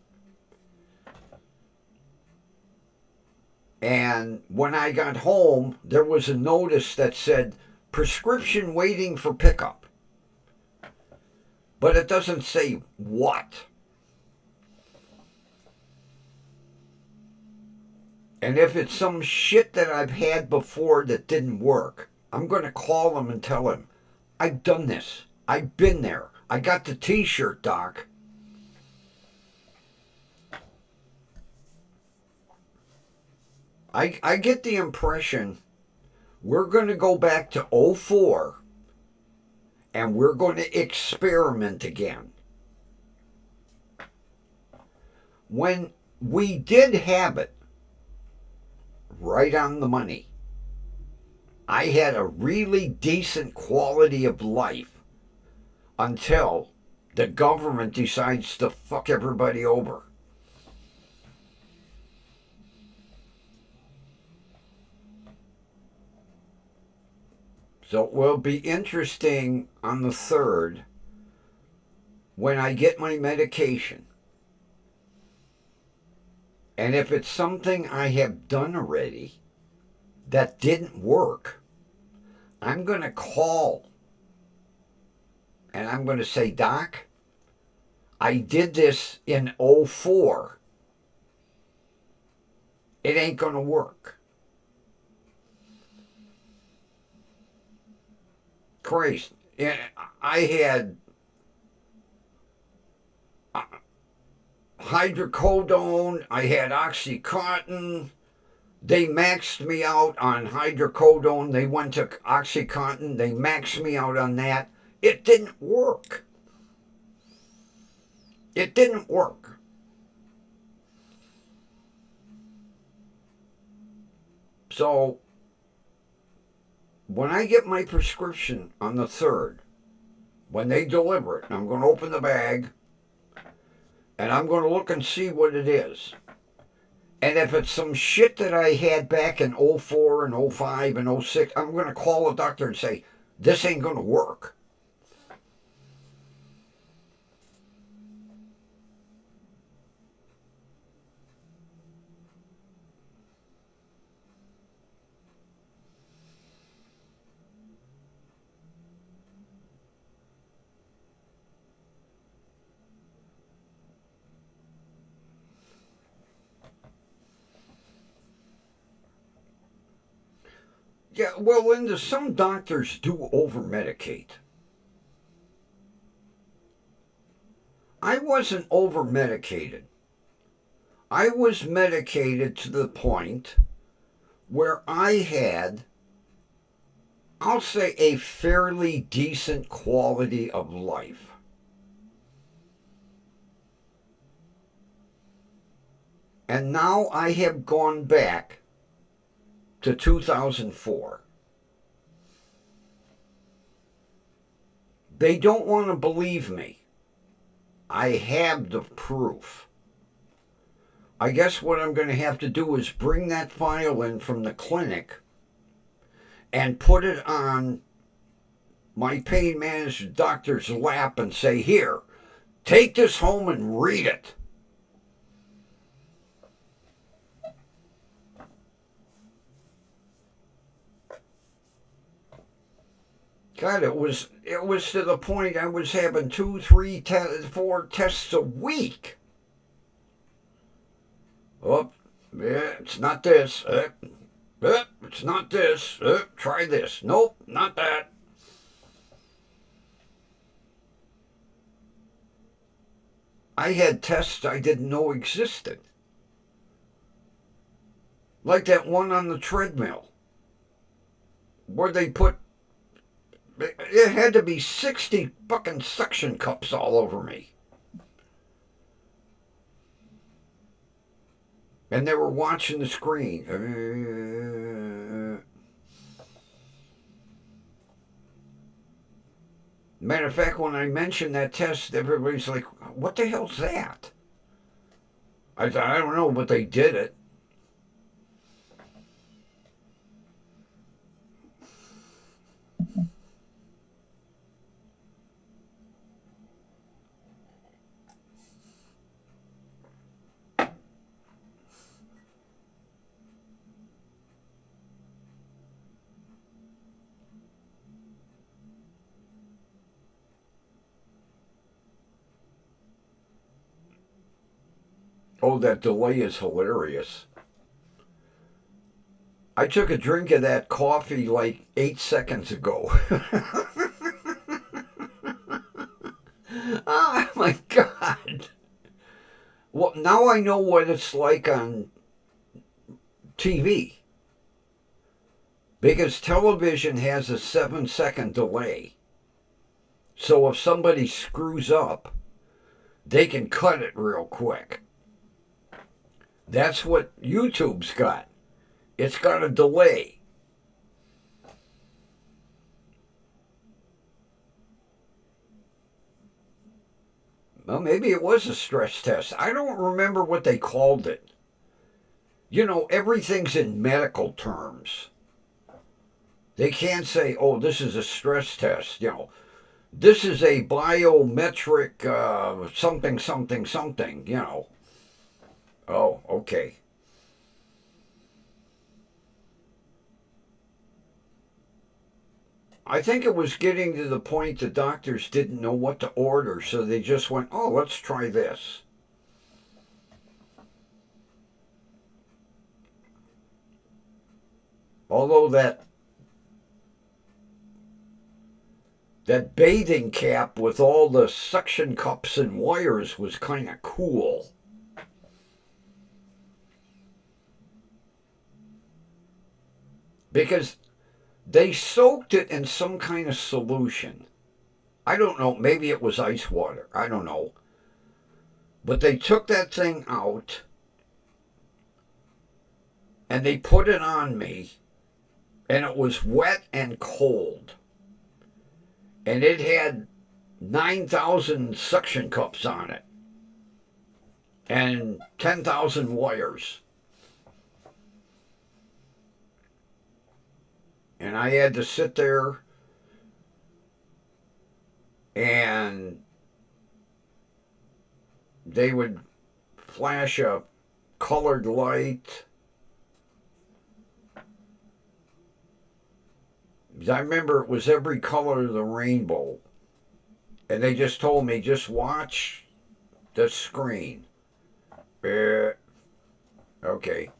And when I got home, there was a notice that said, prescription waiting for pickup. But it doesn't say what. And if it's some shit that I've had before that didn't work, I'm going to call him and tell him, I've done this. I've been there. I got the t-shirt, Doc. I get the impression we're going to go back to '04 and we're going to experiment again. When we did have it right on the money, I had a really decent quality of life until the government decides to fuck everybody over. So it will be interesting on the 3rd when I get my medication. And if it's something I have done already that didn't work, I'm going to call and I'm going to say, Doc, I did this in '04. It ain't going to work. Christ, I had hydrocodone, I had Oxycontin. They maxed me out on hydrocodone. They went to Oxycontin. They maxed me out on that. It didn't work. It didn't work. So when I get my prescription on the 3rd, when they deliver it, I'm going to open the bag and I'm going to look and see what it is. And if it's some shit that I had back in '04 and '05 and '06, I'm going to call the doctor and say, this ain't going to work. Yeah, well, Linda, some doctors do over medicate. I wasn't over medicated. I was medicated to the point where I had, I'll say, a fairly decent quality of life. And now I have gone back to 2004. They don't want to believe me. I have the proof. I guess what I'm going to have to do is bring that file in from the clinic and put it on my pain management doctor's lap and say, here, take this home and read it. God, it was to the point I was having 2, 3, 4 tests a week. Oh, yeah, it's not this. It's not this. Try this. Nope, not that. I had tests I didn't know existed. Like that one on the treadmill, where they put, it had to be 60 fucking suction cups all over me. And they were watching the screen. Matter of fact, when I mentioned that test, everybody's like, what the hell's that? I thought, I don't know, but they did it. Oh, that delay is hilarious. I took a drink of that coffee like 8 seconds ago. Oh my God. Well, now I know what it's like on TV. Because television has a 7-second delay. So if somebody screws up, they can cut it real quick. That's what YouTube's got. It's got a delay. Well, maybe it was a stress test. I don't remember what they called it. You know, everything's in medical terms. They can't say, oh, this is a stress test. You know, this is a biometric something, something, something, you know. Oh, okay. I think it was getting to the point the doctors didn't know what to order, so they just went, oh, let's try this. Although that bathing cap with all the suction cups and wires was kind of cool. Because they soaked it in some kind of solution. I don't know, maybe it was ice water. I don't know. But they took that thing out and they put it on me, and it was wet and cold. And it had 9,000 suction cups on it and 10,000 wires. And I had to sit there and they would flash a colored light. I remember it was every color of the rainbow. And they just told me, just watch the screen. Okay.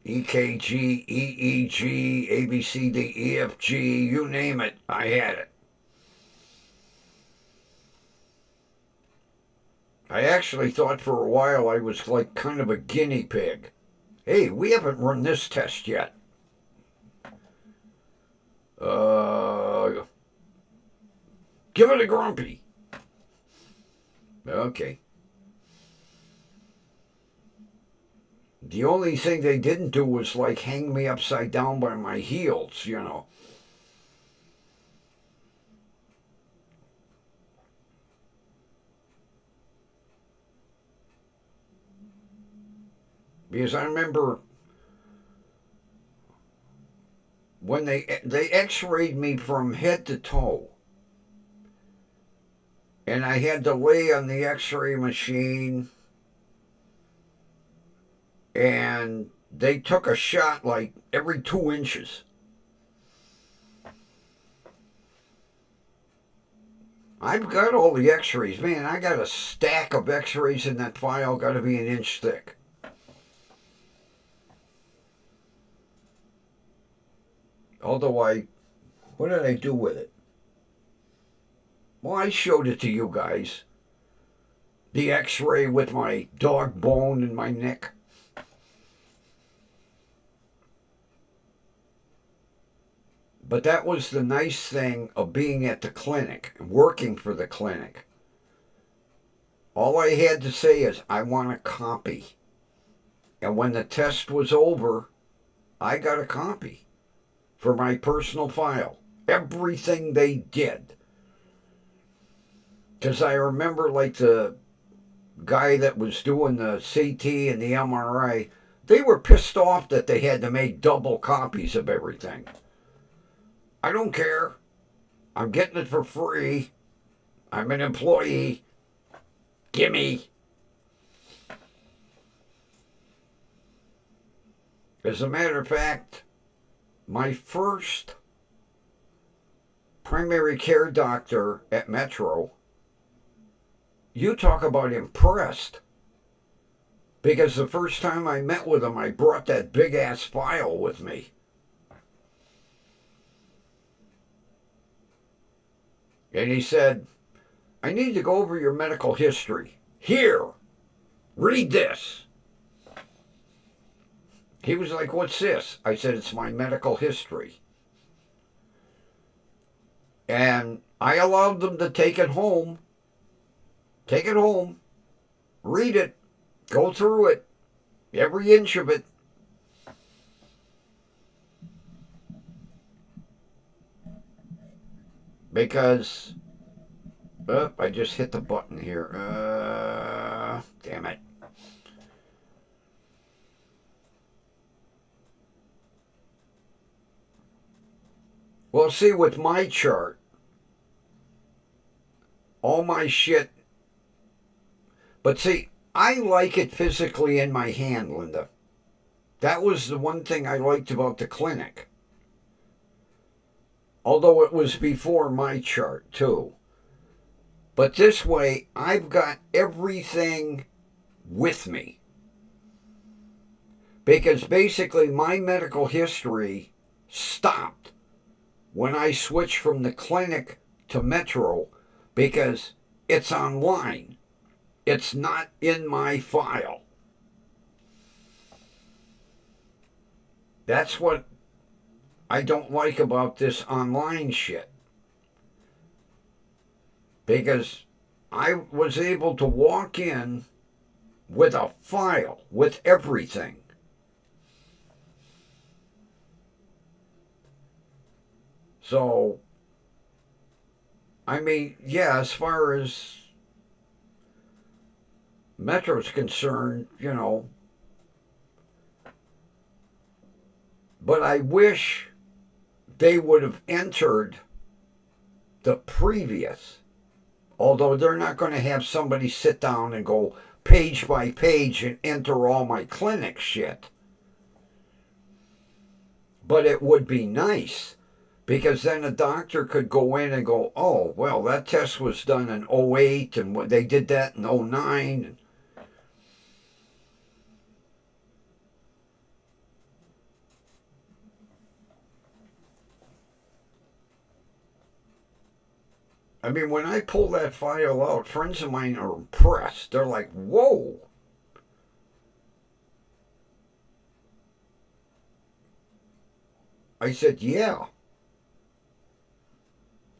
EKG, EEG, ABCD, EFG, you name it, I had it. I actually thought for a while I was like kind of a guinea pig. Hey, we haven't run this test yet. Give it a grumpy. Okay. The only thing they didn't do was like hang me upside down by my heels, you know. Because I remember when they x-rayed me from head to toe, and I had to lay on the x-ray machine, and they took a shot like every 2 inches. I've got all the x-rays. Man, I got a stack of x-rays in that file, got to be an inch thick. Although what did I do with it? Well, I showed it to you guys. The x-ray with my dog bone in my neck. But that was the nice thing of being at the clinic, working for the clinic. All I had to say is, I want a copy. And when the test was over, I got a copy for my personal file. Everything they did. Because I remember like the guy that was doing the CT and the MRI, they were pissed off that they had to make double copies of everything. I don't care. I'm getting it for free. I'm an employee. Gimme. As a matter of fact, my first primary care doctor at Metro, you talk about impressed. Because the first time I met with him, I brought that big ass file with me. And he said, I need to go over your medical history. Here, read this. He was like, what's this? I said, it's my medical history. And I allowed them to take it home. Take it home. Read it. Go through it. Every inch of it. Because, I just hit the button here. Damn it. Well, see, with my chart, all my shit, but see, I like it physically in my hand, Linda. That was the one thing I liked about the clinic. Although it was before my chart, too. But this way, I've got everything with me. Because basically, my medical history stopped when I switched from the clinic to Metro, because it's online. It's not in my file. That's what I don't like about this online shit. Because I was able to walk in with a file, with everything. So, I mean, yeah, as far as Metro's concerned, you know, but I wish they would have entered the previous, although they're not going to have somebody sit down and go page by page and enter all my clinic shit. But it would be nice, because then a doctor could go in and go, oh, well, that test was done in 08 and they did that in 09. I mean, when I pull that file out, friends of mine are impressed. They're like, whoa. I said, yeah.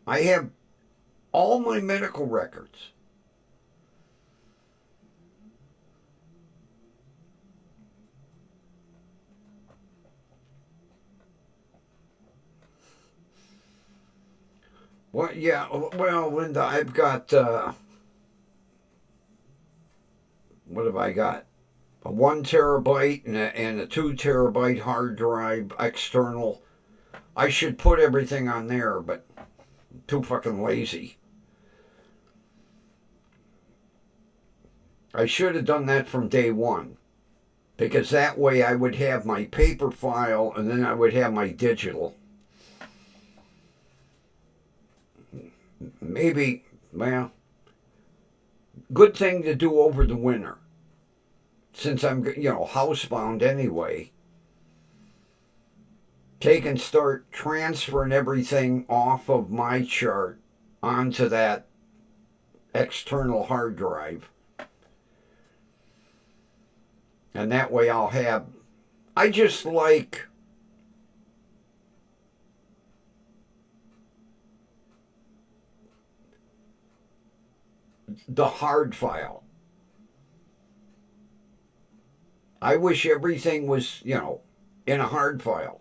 I have all my medical records. Well, yeah, well, Linda, I've got, what have I got? A 1 terabyte and a 2 terabyte hard drive external. I should put everything on there, but I'm too fucking lazy. I should have done that from day one, because that way I would have my paper file and then I would have my digital. Maybe, well, good thing to do over the winter, since I'm, housebound anyway. Take and start transferring everything off of my chart onto that external hard drive. And that way I just like the hard file. I wish everything was, in a hard file,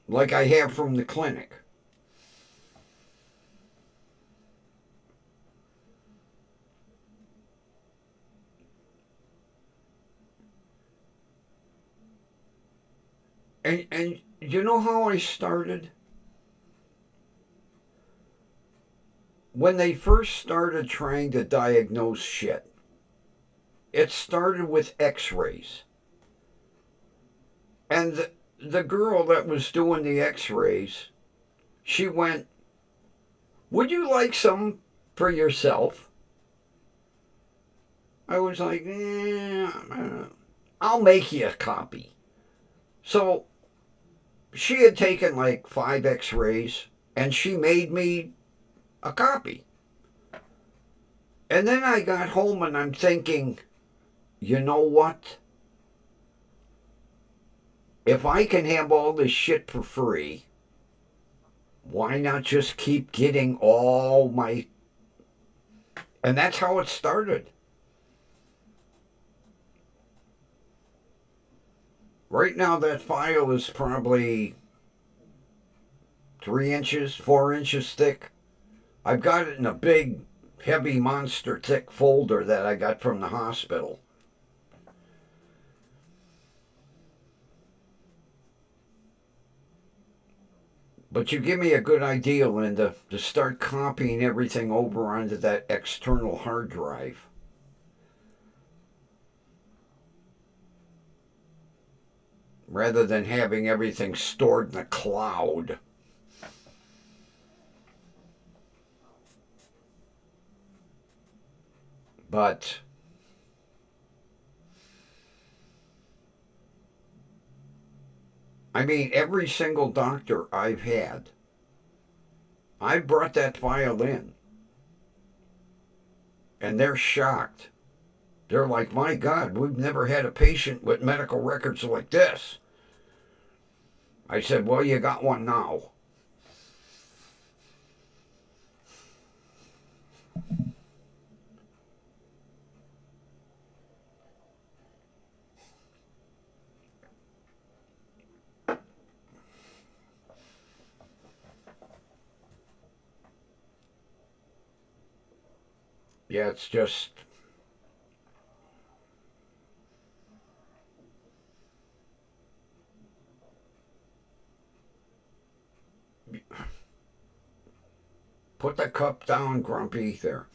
like I have from the clinic. And you know how I started? When they first started trying to diagnose shit, it started with x-rays. And the girl that was doing the x-rays, she went, would you like some for yourself? I was like, I'll make you a copy. So she had taken like 5 x-rays and she made me a copy. And then I got home and I'm thinking, you know what? If I can have all this shit for free, why not just keep getting all my... And that's how it started. Right now that file is probably 3 inches, 4 inches thick. I've got it in a big, heavy, monster thick folder that I got from the hospital. But you give me a good idea, Linda, to start copying everything over onto that external hard drive. Rather than having everything stored in the cloud. But I mean, every single doctor I've had, I brought that file in. And they're shocked. They're like, my God, we've never had a patient with medical records like this. I said, well, you got one now. Yeah, it's just... Put the cup down, Grumpy, there.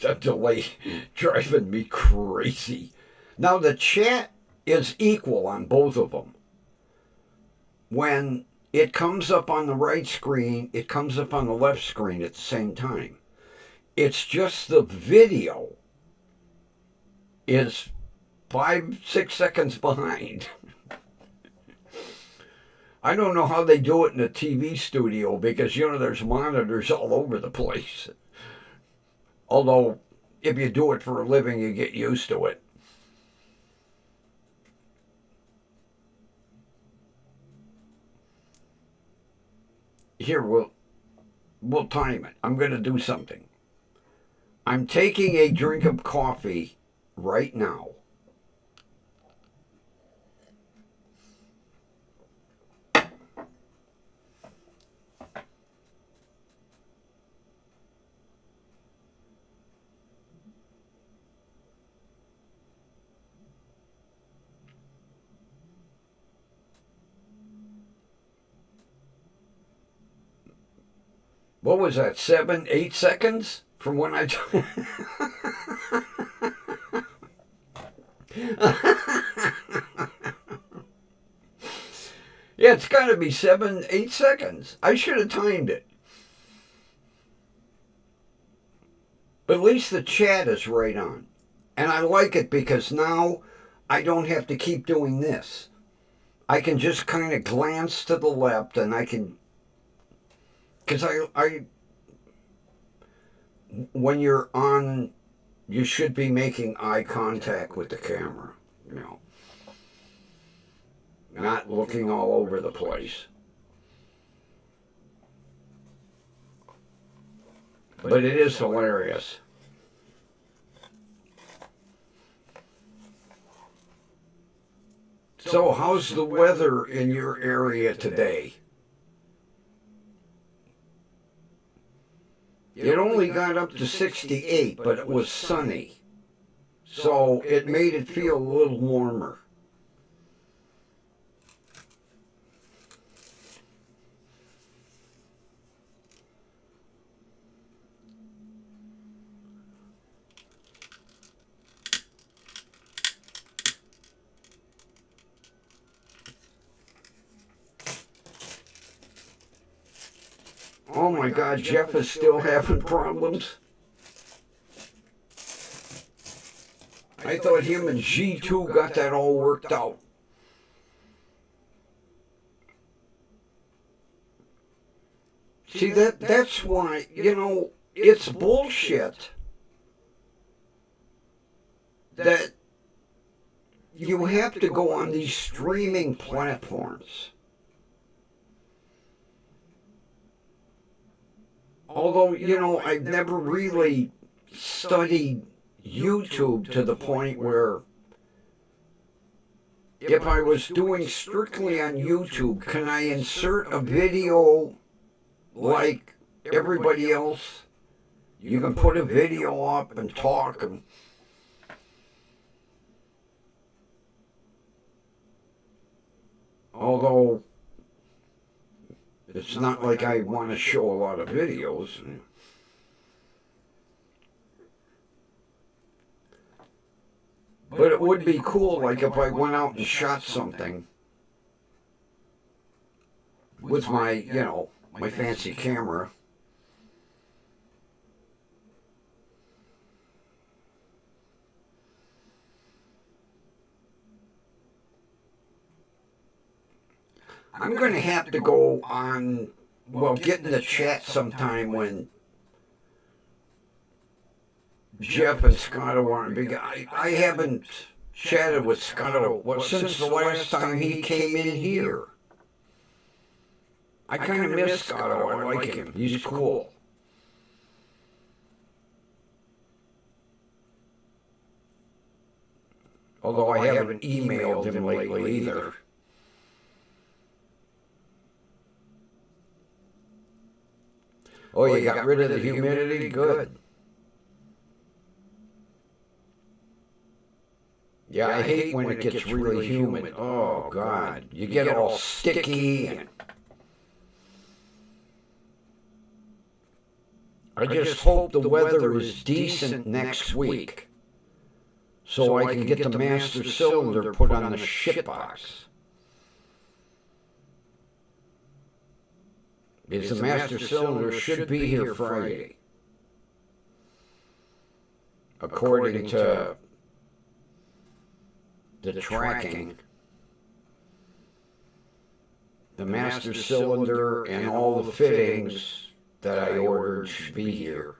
The delay driving me crazy. Now, the chat is equal on both of them. When it comes up on the right screen, it comes up on the left screen at the same time. It's just the video is 5-6 seconds behind. I don't know how they do it in a TV studio because, there's monitors all over the place. Although, if you do it for a living, you get used to it. Here, we'll time it. I'm going to do something. I'm taking a drink of coffee right now. What was that, 7, 8 seconds from when I... Yeah, it's got to be 7, 8 seconds. I should have timed it. But at least the chat is right on. And I like it because now I don't have to keep doing this. I can just kind of glance to the left and I can... Because when you're on, you should be making eye contact with the camera, not looking all over the place. But it is hilarious. So, how's the weather in your area today? It only got up to 68, but it was sunny. So it made it feel a little warmer. Oh my God, Jeff is still having problems. I thought him and G2 got that all worked out. See, that's why, it's bullshit that you have to go on these streaming platforms. Although, I've never really studied YouTube to the point where if I was doing strictly on YouTube, can I insert a video like everybody else? You can put a video up and talk. Although it's not like I want to show a lot of videos. But it would be cool, like if I went out and shot something with my, my fancy camera. I'm going to have to go on, get in the chat sometime when Jeff and Scotto aren't big. I haven't chatted with Scotto since the last time he came in here. I kind of miss Scotto. I like him. He's cool. Although I haven't emailed him lately either. Oh, you got rid of the humidity? Good. Yeah, I hate when it gets really humid. Oh, God. You get all sticky. And I just hope the weather is decent next week so I can get the master cylinder put on the shipbox. Because the master cylinder should be here Friday, according to the tracking. the master cylinder and all the fittings that I ordered should be here.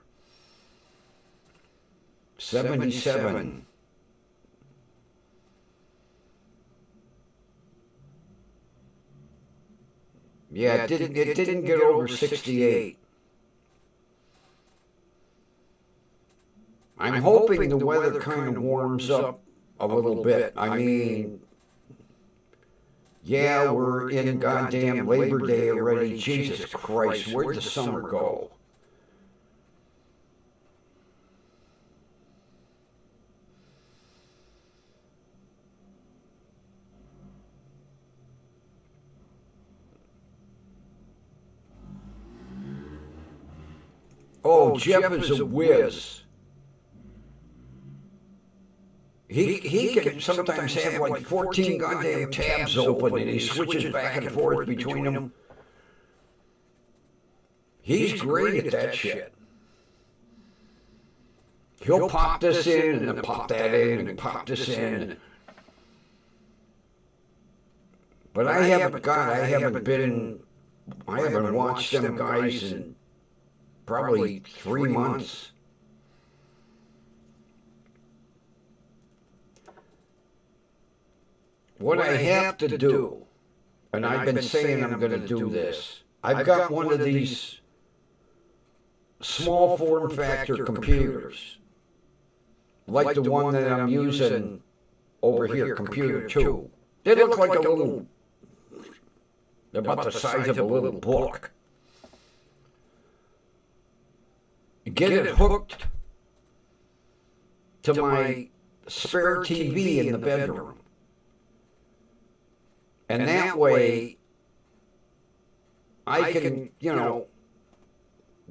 77. Yeah, it didn't get over 68. I'm hoping the weather kind of warms up a little bit. I mean, yeah, we're in goddamn Labor Day already. Jesus Christ, where'd the summer go? Oh, Jeff is a whiz. He can sometimes have like 14 goddamn tabs open and he switches back and forth between them. He's great at that shit. He'll pop this in and then pop that in and pop this in. But I haven't watched them guys in probably 3 months. What I have to do, and I've been saying I'm going to do this, I've got one of these small form factor computers, like the one that I'm using over here, computer 2. They look like a little, they're about the size of a little book. Get it hooked to my spare TV in the bedroom. And that way, I can,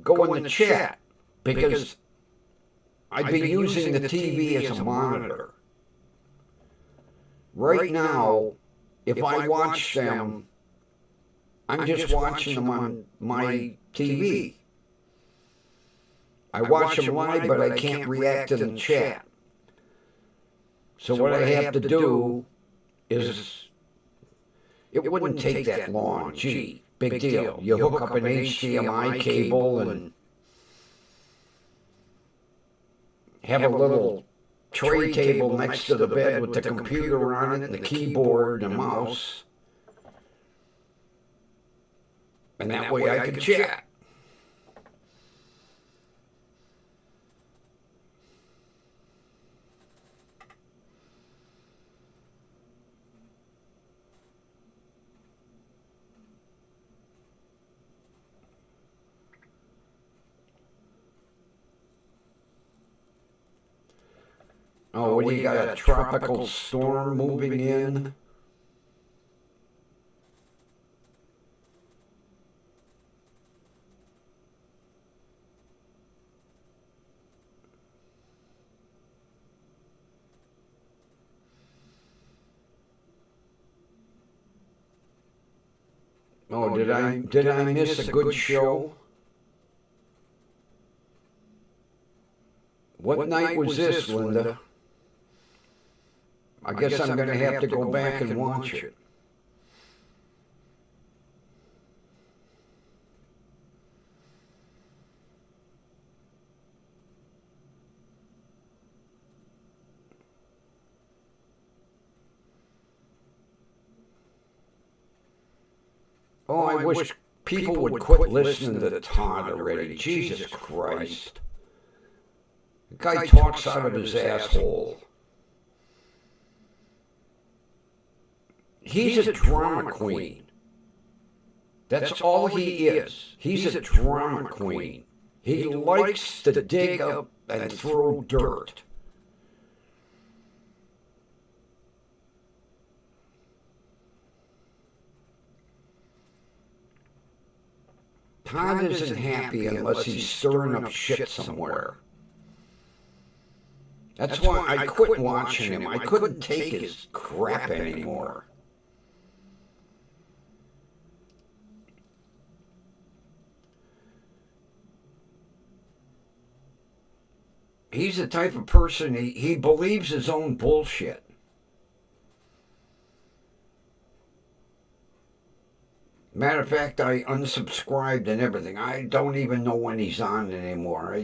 go in the chat, because I'd be using the TV as a monitor. Right now, if I watch them, I'm just watching them on my TV. I watch them live, but I can't react to the chat. So what I have to do is, it wouldn't take that long. Gee, big deal. You hook up an HDMI cable and have a little tray table next to the bed with the computer on it and the keyboard and the mouse. And that way I can chat. Oh, what do you got? A tropical storm moving in? Oh, did I miss a good show? What night was this, Linda? I guess I'm going to have to go back and watch it. Oh, I wish people would quit listening to Todd already. Jesus Christ. The guy talks out of his asshole. He's a drama queen. That's all he is. He's a drama queen. He likes to dig up and throw dirt. Todd isn't happy unless he's stirring up shit somewhere. That's why I quit watching him. I couldn't take his crap anymore. He's the type of person, he believes his own bullshit. Matter of fact, I unsubscribed and everything. I don't even know when he's on anymore.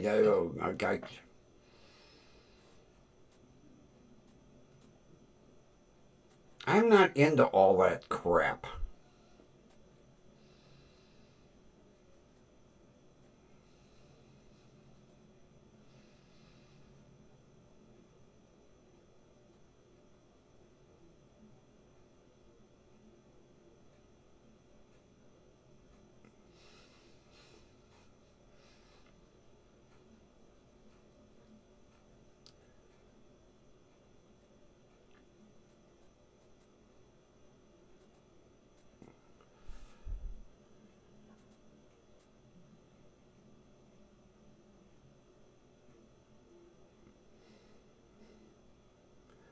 I'm not into all that crap.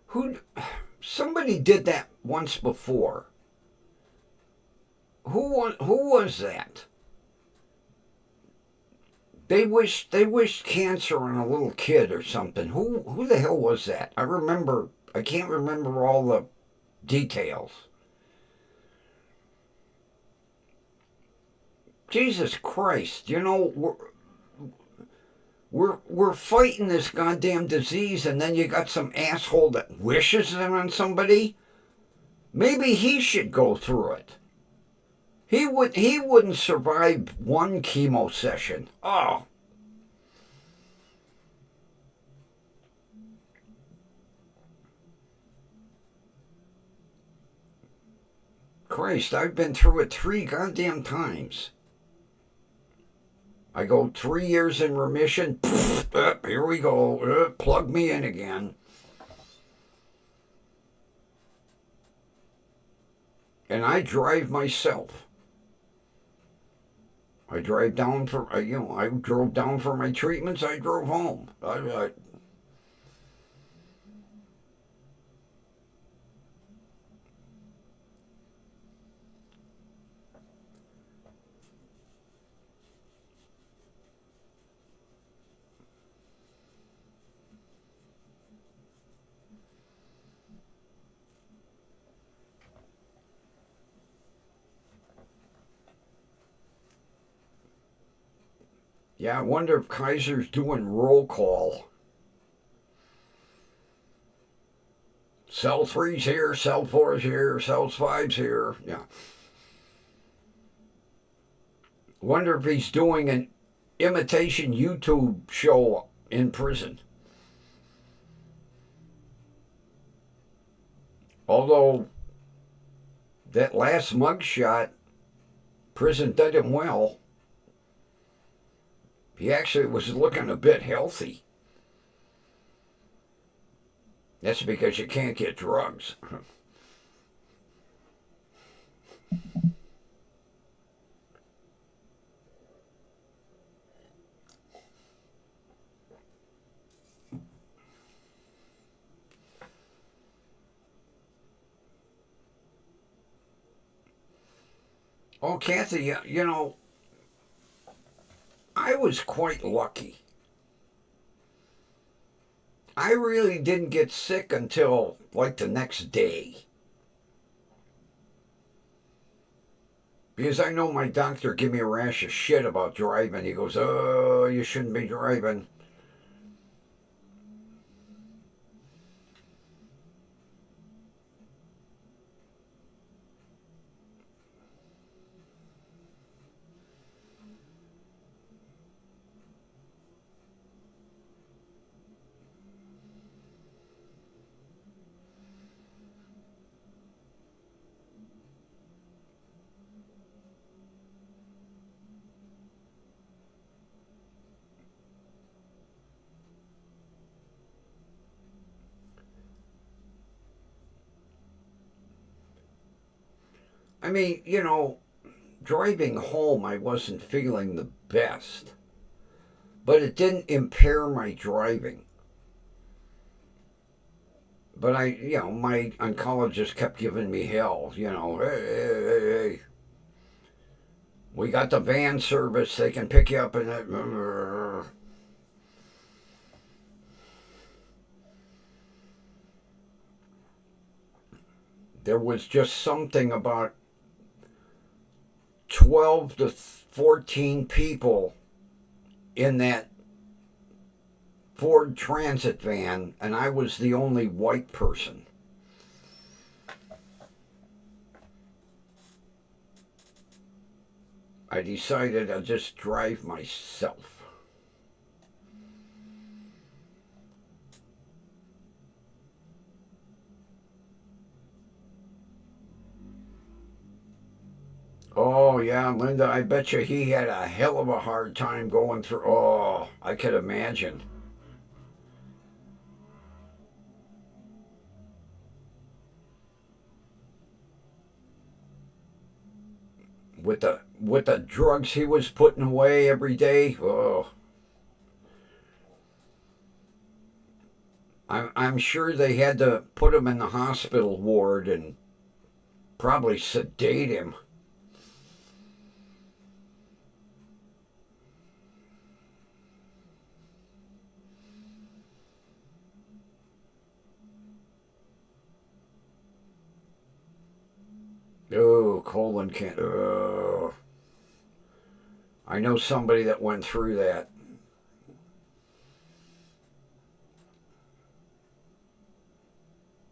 Who? Somebody did that once before. Who was that? They wished cancer on a little kid or something. Who the hell was that? I can't remember all the details. Jesus Christ, we're fighting this goddamn disease, and then you got some asshole that wishes it on somebody. Maybe he should go through it. He wouldn't survive one chemo session. Oh, Christ, I've been through it 3 goddamn times. I go 3 years in remission. Here we go. Plug me in again. And I drive myself. I drive down for, I drove down for my treatments. I drove home. Yeah, I wonder if Kaiser's doing roll call. Cell three's here, cell four's here, cell five's here. Yeah. Wonder if he's doing an imitation YouTube show in prison. Although that last mugshot, prison did him well. He actually was looking a bit healthy. That's because you can't get drugs. Oh, Kathy, I was quite lucky. I really didn't get sick until like the next day. Because I know my doctor gave me a rash of shit about driving. He goes, "Oh, you shouldn't be driving." I mean, driving home, I wasn't feeling the best, but it didn't impair my driving. But my oncologist kept giving me hell. Hey, we got the van service. They can pick you up in it. There was just something about 12 to 14 people in that Ford Transit van, and I was the only white person. I decided I'd just drive myself. Oh, yeah, Linda, I bet you he had a hell of a hard time going through. Oh, I could imagine. With the drugs he was putting away every day. Oh, I'm sure they had to put him in the hospital ward and probably sedate him. Oh, colon cancer. Oh. I know somebody that went through that.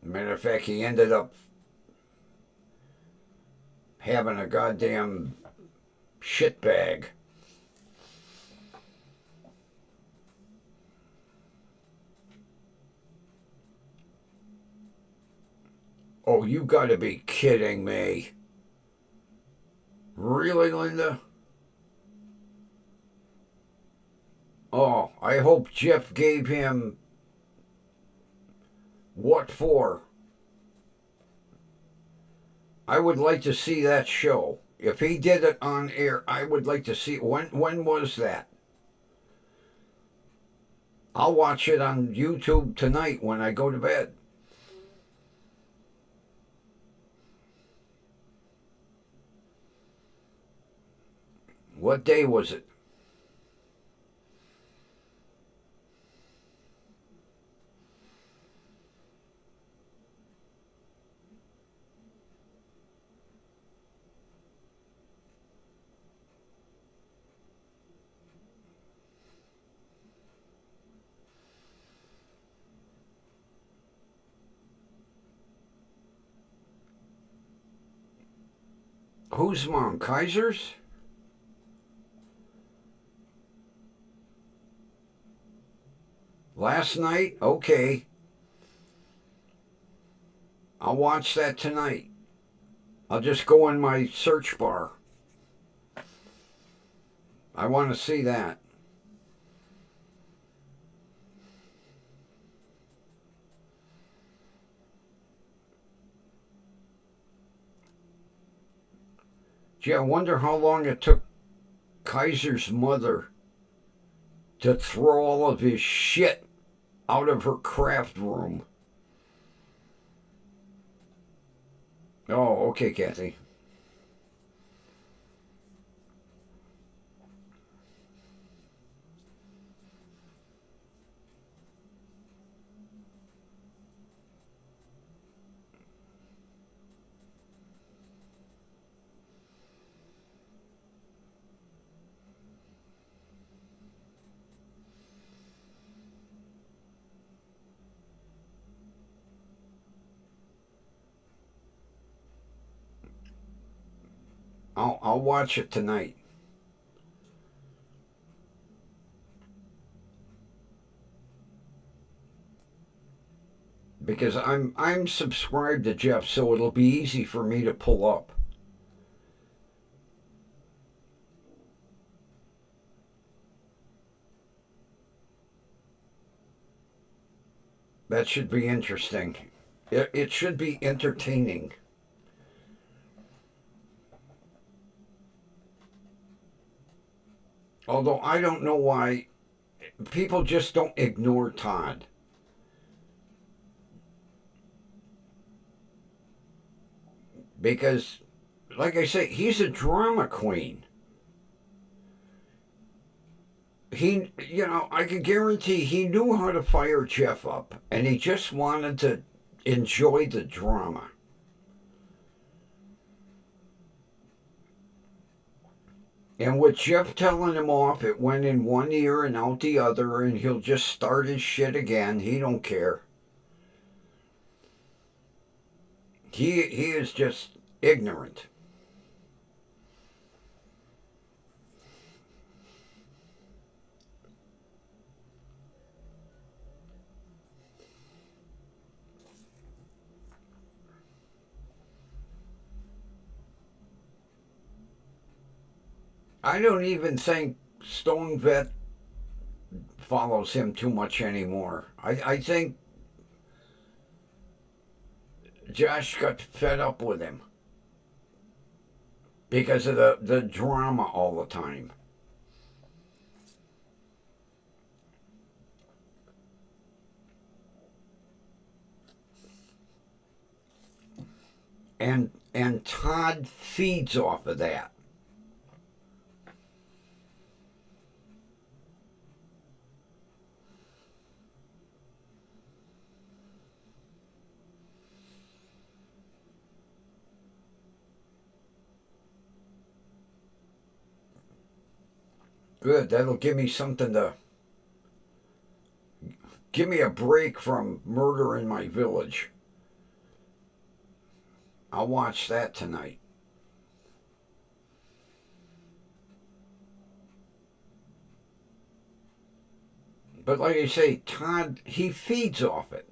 Matter of fact, he ended up having a goddamn shit bag. Oh, you gotta be kidding me. Really, Linda? Oh, I hope Jeff gave him what for. I would like to see that show. If he did it on air, I would like to see. When was that? I'll watch it on YouTube tonight when I go to bed. What day was it? Whose mom? Kaiser's? Last night? Okay. I'll watch that tonight. I'll just go in my search bar. I want to see that. Gee, I wonder how long it took Kaiser's mother to throw all of his shit out of her craft room. Oh, okay, Kathy. I'll watch it tonight. Because I'm subscribed to Jeff, so it'll be easy for me to pull up. That should be interesting. It should be entertaining. Although I don't know why people just don't ignore Todd. Because, like I say, he's a drama queen. I can guarantee he knew how to fire Jeff up, and he just wanted to enjoy the drama. And with Jeff telling him off, it went in one ear and out the other, and he'll just start his shit again. He don't care. He is just ignorant. I don't even think Stone Vet follows him too much anymore. I think Josh got fed up with him because of the drama all the time. And Todd feeds off of that. Good, that'll give me something to give me a break from Murder in My Village. I'll watch that tonight. But like I say, Todd, he feeds off it.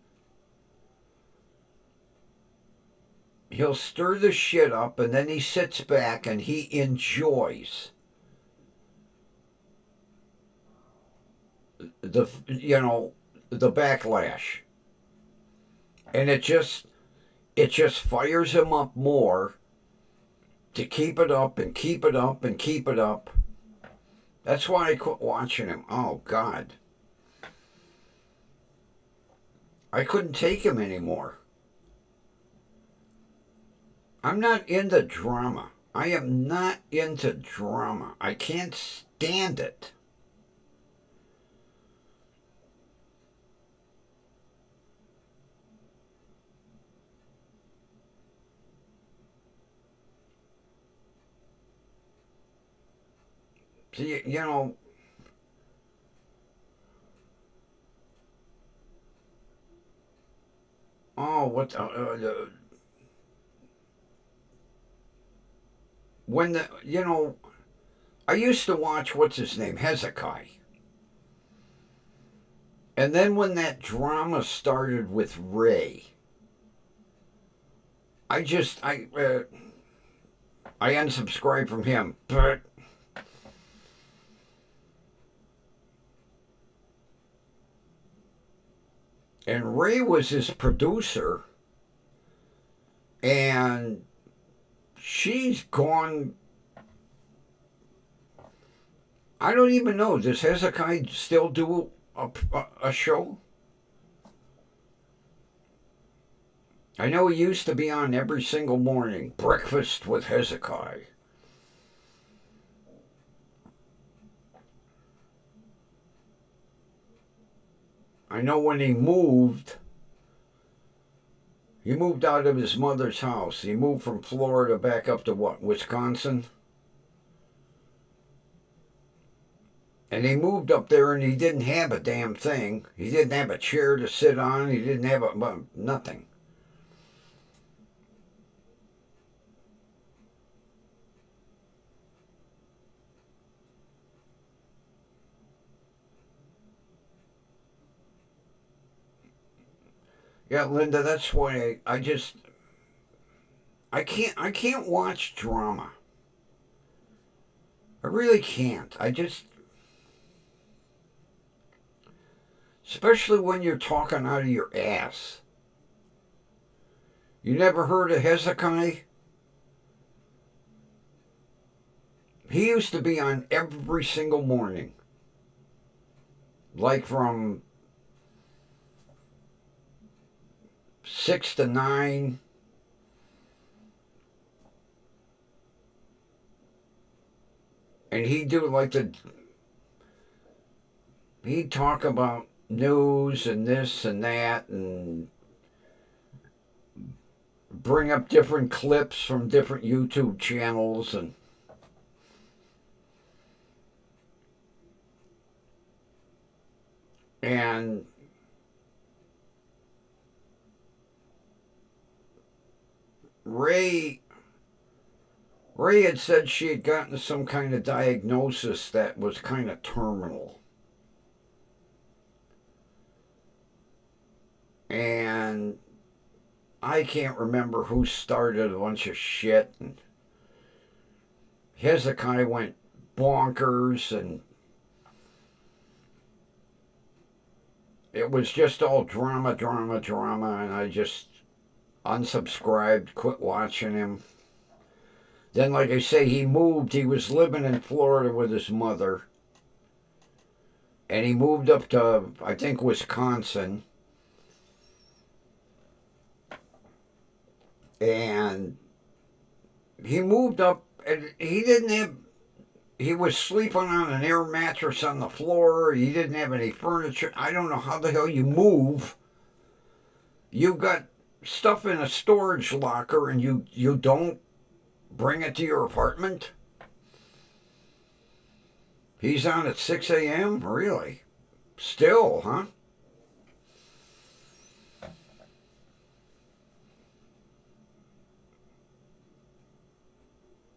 He'll stir the shit up and then he sits back and he enjoys the backlash. And it just fires him up more to keep it up and keep it up and keep it up. That's why I quit watching him. Oh God. I couldn't take him anymore. I'm not into drama. I am not into drama. I can't stand it. See, oh, when I used to watch, what's his name, Hezekiah. And then when that drama started with Ray, I unsubscribed from him. But and Ray was his producer, and she's gone. I don't even know. Does Hezekiah still do a show? I know he used to be on every single morning. Breakfast with Hezekiah. I know when he moved out of his mother's house. He moved from Florida back up to what, Wisconsin? And he moved up there and he didn't have a damn thing. He didn't have a chair to sit on. He didn't have nothing. Yeah, Linda, that's why I can't watch drama. I really can't. Especially when you're talking out of your ass. You never heard of Hezekiah? He used to be on every single morning. Like from 6 to 9. And he'd talk about news and this and that and bring up different clips from different YouTube channels. And And Ray had said she had gotten some kind of diagnosis that was kind of terminal. And I can't remember who started a bunch of shit. And Hezekiah went bonkers, and it was just all drama, drama, drama, and I just unsubscribed, quit watching him. Then, like I say, he moved. He was living in Florida with his mother, and he moved up to, I think, Wisconsin. And he moved up, and he was sleeping on an air mattress on the floor. He didn't have any furniture. I don't know how the hell you move. You've got stuff in a storage locker, and you don't bring it to your apartment? He's on at 6 a.m.? Really? Still, huh?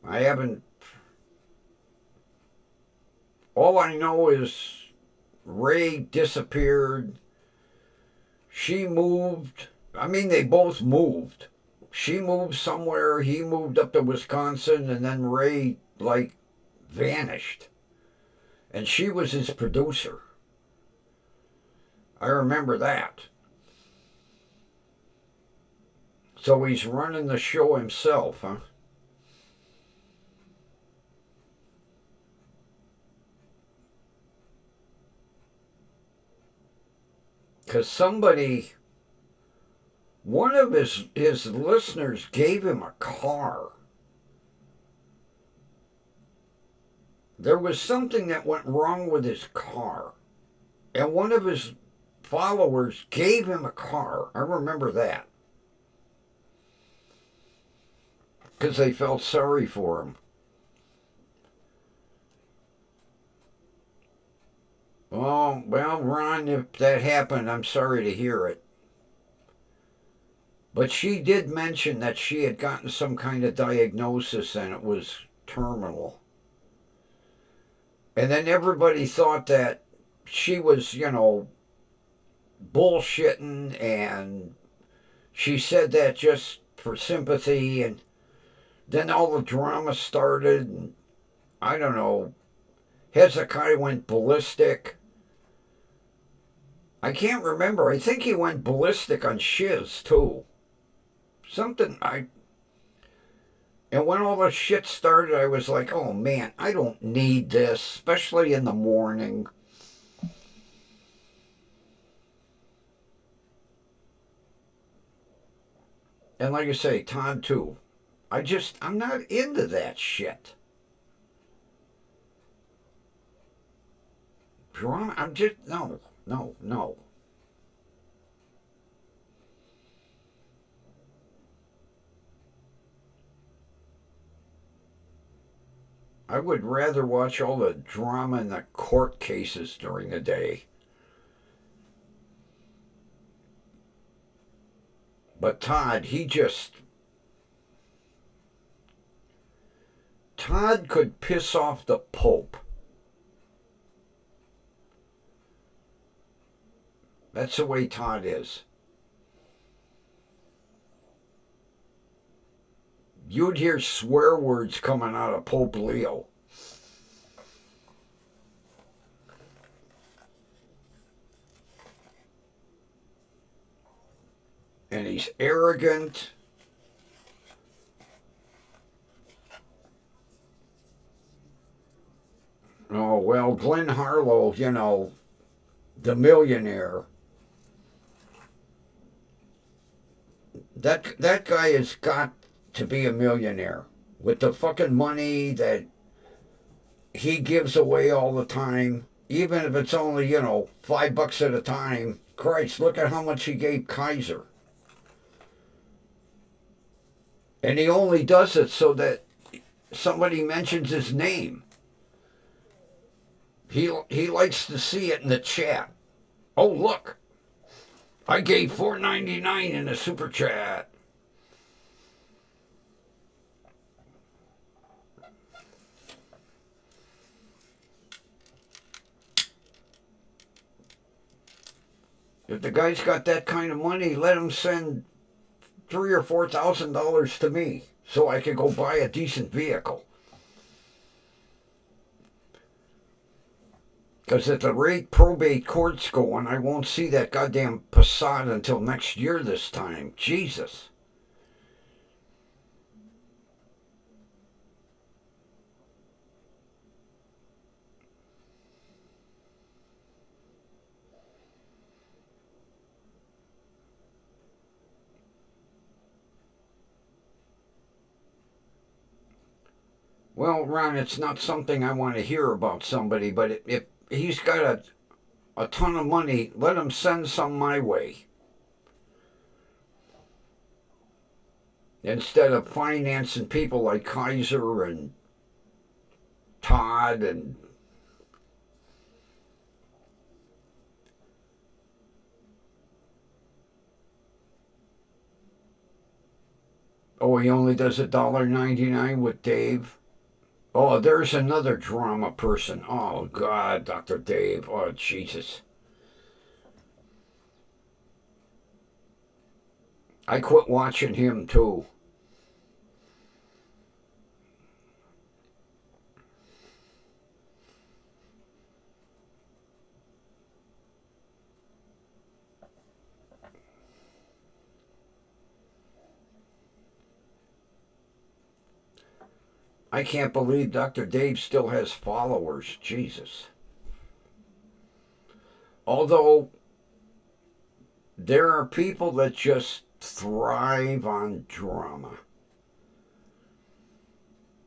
I haven't. All I know is Ray disappeared. She moved. I mean, they both moved. She moved somewhere. He moved up to Wisconsin, and then Ray, like, vanished. And she was his producer. I remember that. So he's running the show himself, huh? Because one of his listeners gave him a car. There was something that went wrong with his car. And one of his followers gave him a car. I remember that. Because they felt sorry for him. Oh, well, Ron, if that happened, I'm sorry to hear it. But she did mention that she had gotten some kind of diagnosis and it was terminal. And then everybody thought that she was, bullshitting, and she said that just for sympathy. And then all the drama started, and I don't know, Hezekiah went ballistic. I can't remember. I think he went ballistic on Shiz, too. And when all this shit started, I was like, oh man, I don't need this, especially in the morning. And like I say, Todd too. I'm not into that shit. I'm just, no, no, no. I would rather watch all the drama in the court cases during the day. But Todd could piss off the Pope. That's the way Todd is. You'd hear swear words coming out of Pope Leo. And he's arrogant. Oh, well, Glenn Harlow, the millionaire. That guy has got to be a millionaire with the fucking money that he gives away all the time, even if it's only, $5 at a time. Christ, look at how much he gave Kaiser. And he only does it so that somebody mentions his name. He likes to see it in the chat. Oh, look. I gave $4.99 in a super chat. If the guy's got that kind of money, let him send $3,000 or $4,000 to me so I can go buy a decent vehicle. Because at the rate probate court's going, I won't see that goddamn Passat until next year this time. Jesus. Well, Ron, it's not something I want to hear about somebody, but if he's got a ton of money, let him send some my way. Instead of financing people like Kaiser and Todd and oh, he only does $1.99 with Dave. Oh, there's another drama person. Oh God, Dr. Dave. Oh Jesus. I quit watching him too. I can't believe Dr. Dave still has followers. Jesus. Although there are people that just thrive on drama.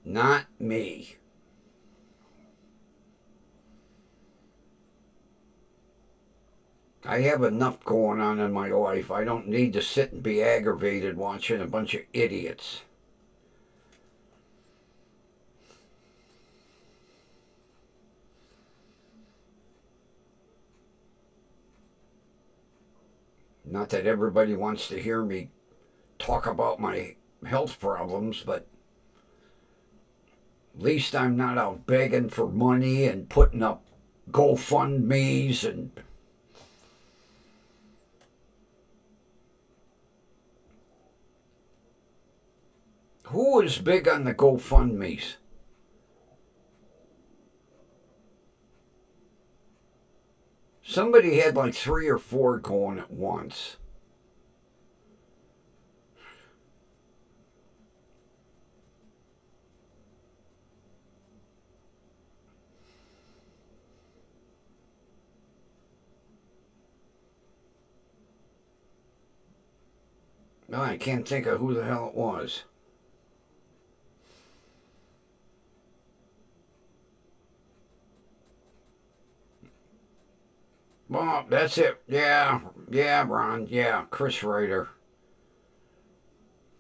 Not me. I have enough going on in my life. I don't need to sit and be aggravated watching a bunch of idiots. Not that everybody wants to hear me talk about my health problems, but at least I'm not out begging for money and putting up GoFundMe's and who is big on the GoFundMe's? Somebody had like 3 or 4 going at once. No, I can't think of who the hell it was. Well, that's it. Yeah, Ron. Yeah, Chris Ryder.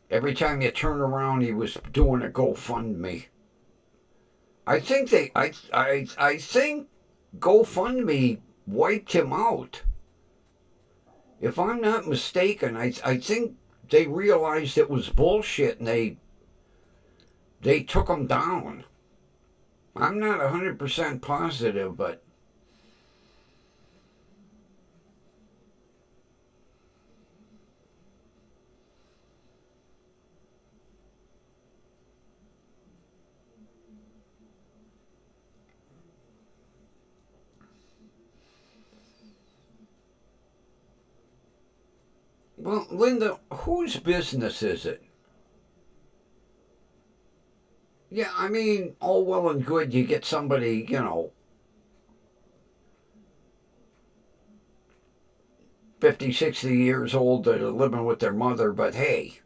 Every time you turn around, he was doing a GoFundMe. I think I think GoFundMe wiped him out. If I'm not mistaken, I think they realized it was bullshit and they took him down. I'm not 100% positive, but well, Linda, whose business is it? Yeah, I mean, all well and good you get somebody, 50, 60 years old that are living with their mother, but hey,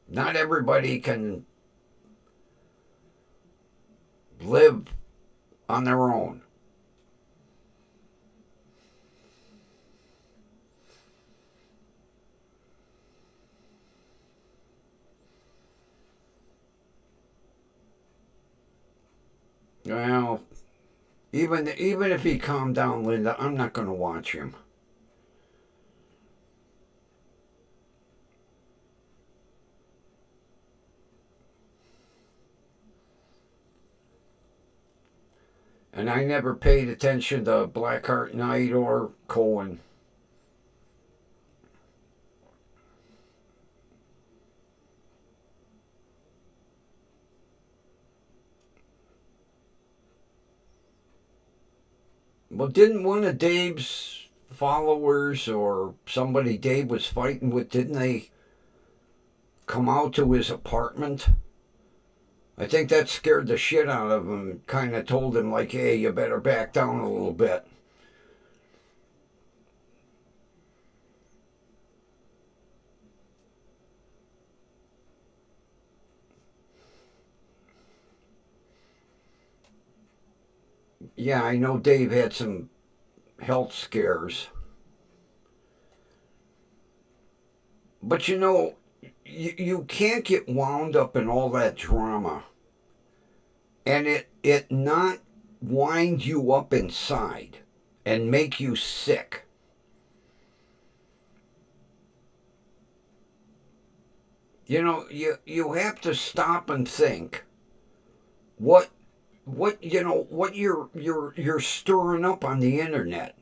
not everybody can live on their own. Well, even if he calmed down, Linda, I'm not going to watch him. And I never paid attention to Blackheart Knight or Cohen. Well, didn't one of Dave's followers or somebody Dave was fighting with, didn't they come out to his apartment? I think that scared the shit out of him. Kind of told him, like, hey, you better back down a little bit. Yeah, I know Dave had some health scares. But you know, you can't get wound up in all that drama and it not wind you up inside and make you sick. You know, you have to stop and think what what you're stirring up on the internet.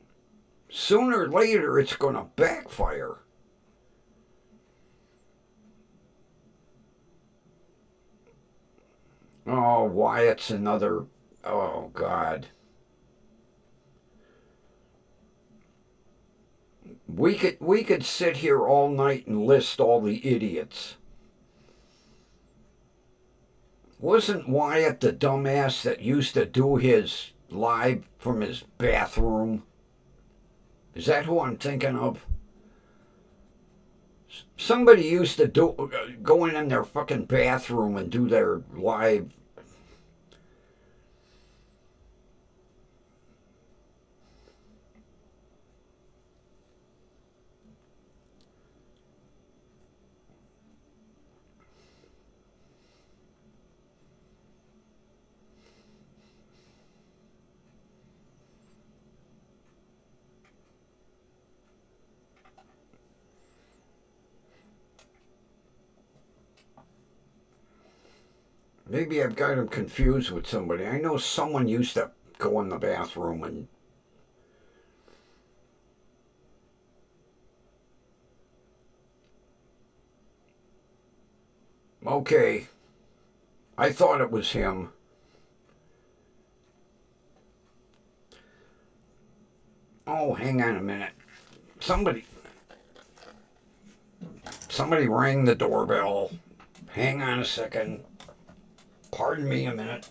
Sooner or later it's going to backfire. Oh, Wyatt's another. Oh God. We could sit here all night and list all the idiots. Wasn't Wyatt the dumbass that used to do his live from his bathroom? Is that who I'm thinking of? Somebody used to do go in their fucking bathroom and do their live. Maybe I've got him confused with somebody. I know someone used to go in the bathroom and. Okay, I thought it was him. Oh, hang on a minute. Somebody. Somebody rang the doorbell. Hang on a second. Pardon me a minute.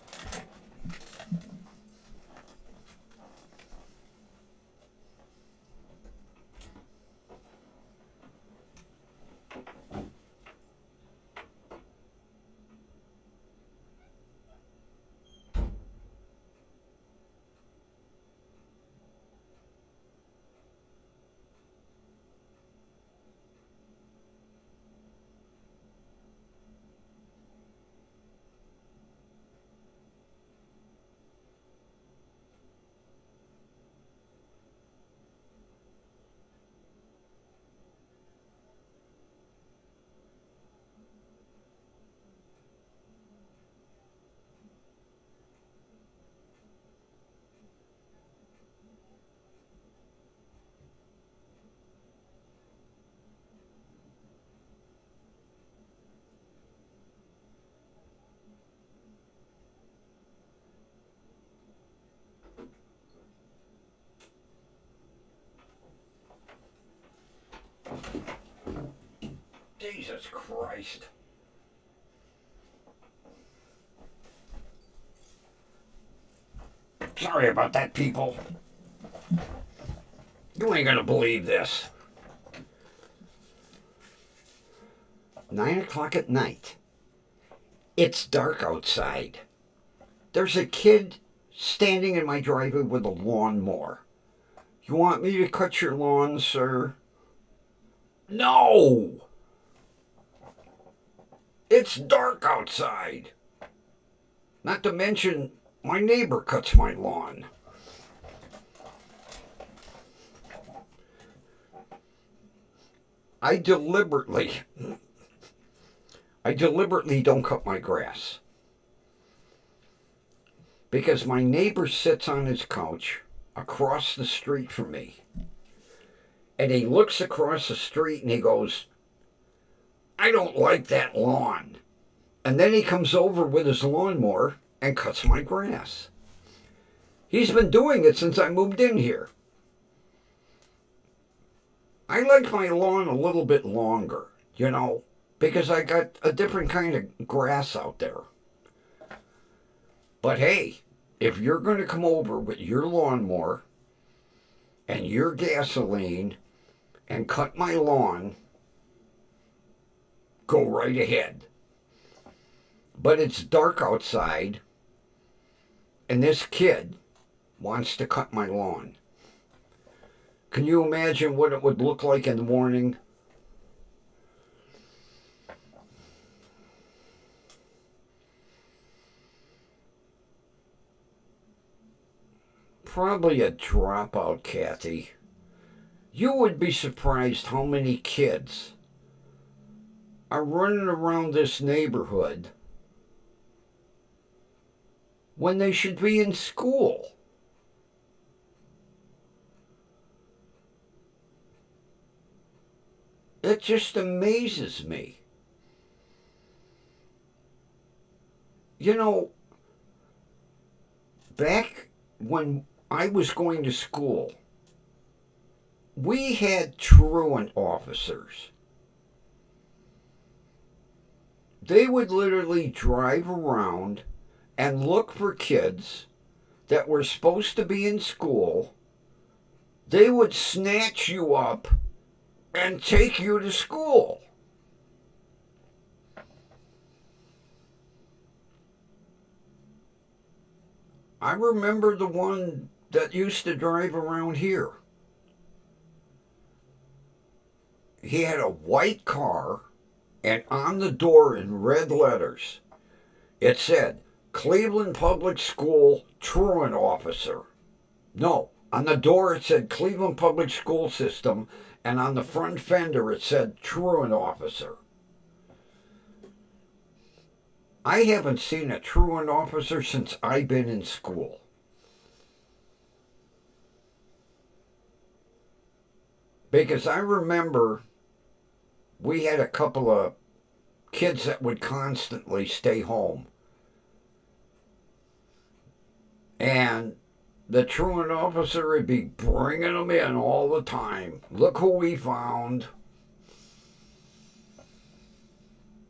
Jesus Christ. Sorry about that, people. You ain't gonna believe this. 9 o'clock at night. It's dark outside. There's a kid standing in my driveway with a lawnmower. You want me to cut your lawn, sir? No! It's dark outside. Not to mention, my neighbor cuts my lawn. I deliberately don't cut my grass. because my neighbor sits on his couch across the street from me. And he looks across the street and he goes, I don't like that lawn. And then he comes over with his lawnmower and cuts my grass. He's been doing it since I moved in here. I like my lawn a little bit longer, because I got a different kind of grass out there. But hey, if you're going to come over with your lawnmower and your gasoline and cut my lawn, go right ahead. But it's dark outside, and this kid wants to cut my lawn. Can you imagine what it would look like in the morning? Probably a dropout, Kathy. You would be surprised how many kids are running around this neighborhood when they should be in school. It just amazes me. Back when I was going to school, we had truant officers. They would literally drive around and look for kids that were supposed to be in school. They would snatch you up and take you to school. I remember the one that used to drive around here. He had a white car, and on the door in red letters, it said, Cleveland Public School Truant Officer. No, on the door it said Cleveland Public School System, and on the front fender it said Truant Officer. I haven't seen a truant officer since I've been in school. Because I remember we had a couple of kids that would constantly stay home. And the truant officer would be bringing them in all the time. Look who we found.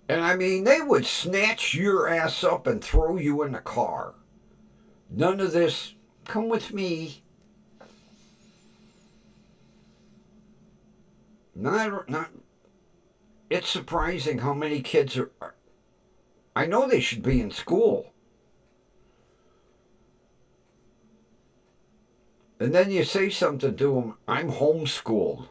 And I mean, they would snatch your ass up and throw you in the car. None of this, come with me. Not. It's surprising how many kids are. I know they should be in school. And then you say something to them, I'm homeschooled.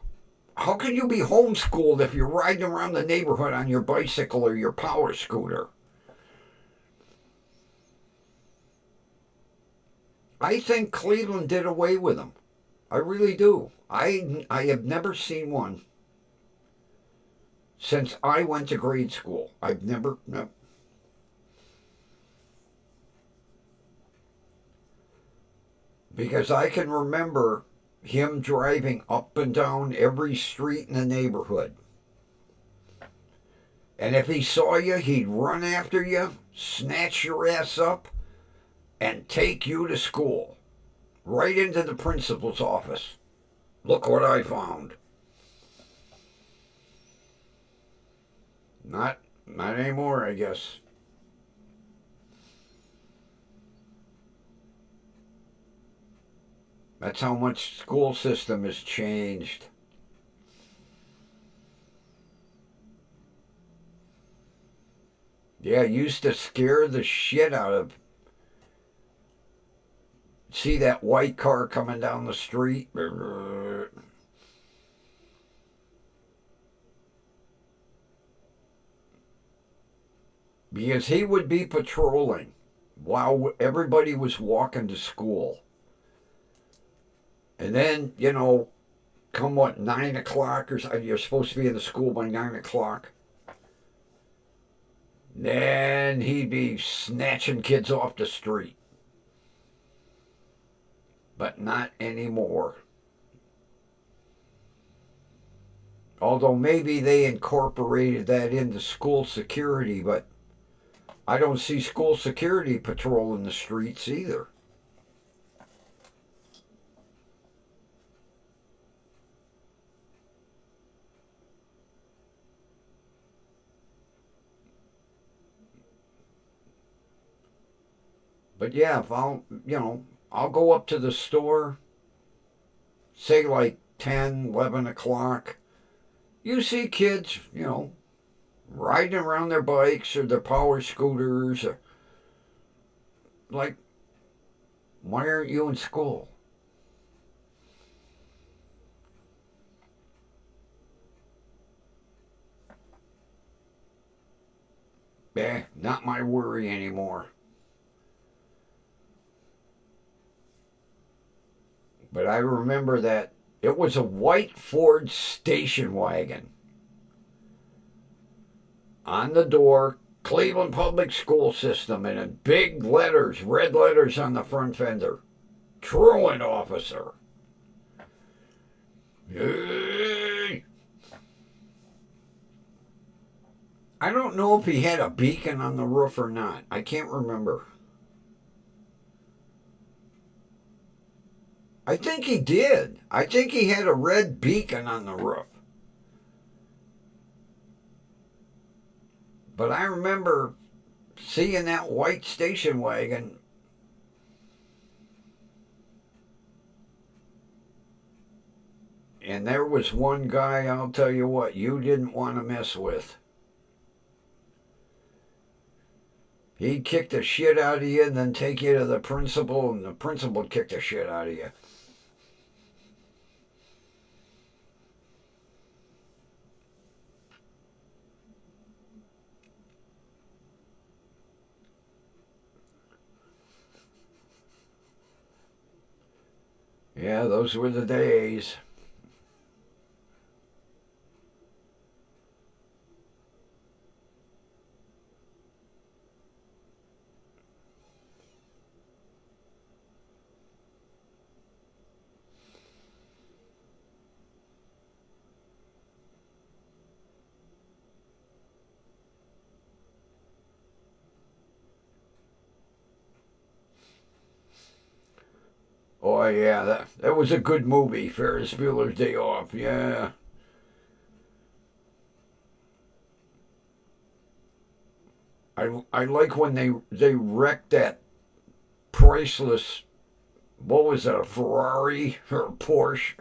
How can you be homeschooled if you're riding around the neighborhood on your bicycle or your power scooter? I think Cleveland did away with them. I really do. I have never seen one since I went to grade school. No. Because I can remember him driving up and down every street in the neighborhood. And if he saw you, he'd run after you, snatch your ass up, and take you to school. Right into the principal's office. Look what I found. Not anymore, I guess. That's how much school system has changed. Yeah, it used to scare the shit out of. See that white car coming down the street? Because he would be patrolling while everybody was walking to school. And then, come 9 o'clock or so, you're supposed to be in the school by 9 o'clock. Then he'd be snatching kids off the street. but not anymore. Although maybe they incorporated that into school security, but I don't see school security patrolling the streets either. But yeah, if I'll go up to the store, say like 10, 11 o'clock. You see kids, riding around their bikes or their power scooters. Or, like, why aren't you in school? Not my worry anymore. But I remember that it was a white Ford station wagon. On the door, Cleveland Public School System, and in big letters, red letters on the front fender. Truant officer. Hey. I don't know if he had a beacon on the roof or not. I can't remember. I think he did. I think he had a red beacon on the roof. But I remember seeing that white station wagon. And there was one guy, I'll tell you what, you didn't want to mess with. He'd kick the shit out of you and then take you to the principal, and the principal would kick the shit out of you. Yeah, those were the days. Oh yeah, that was a good movie, Ferris Bueller's Day Off. Yeah. I like when they wrecked that priceless, what was it, a Ferrari or a Porsche?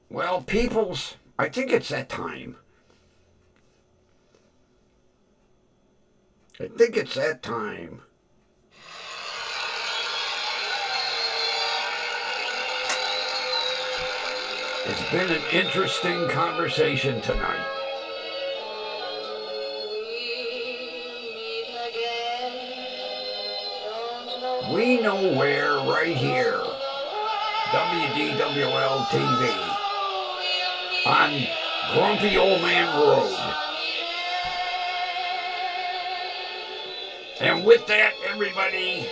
Well, peoples, I think it's that time. I think it's that time. It's been an interesting conversation tonight. We know where, right here. WDWL TV on Grumpy Old Man Road. And with that, everybody,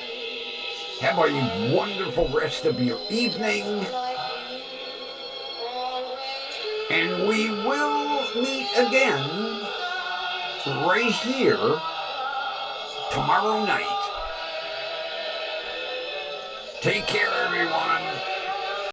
have a wonderful rest of your evening. And we will meet again right here tomorrow night. Take care, everyone.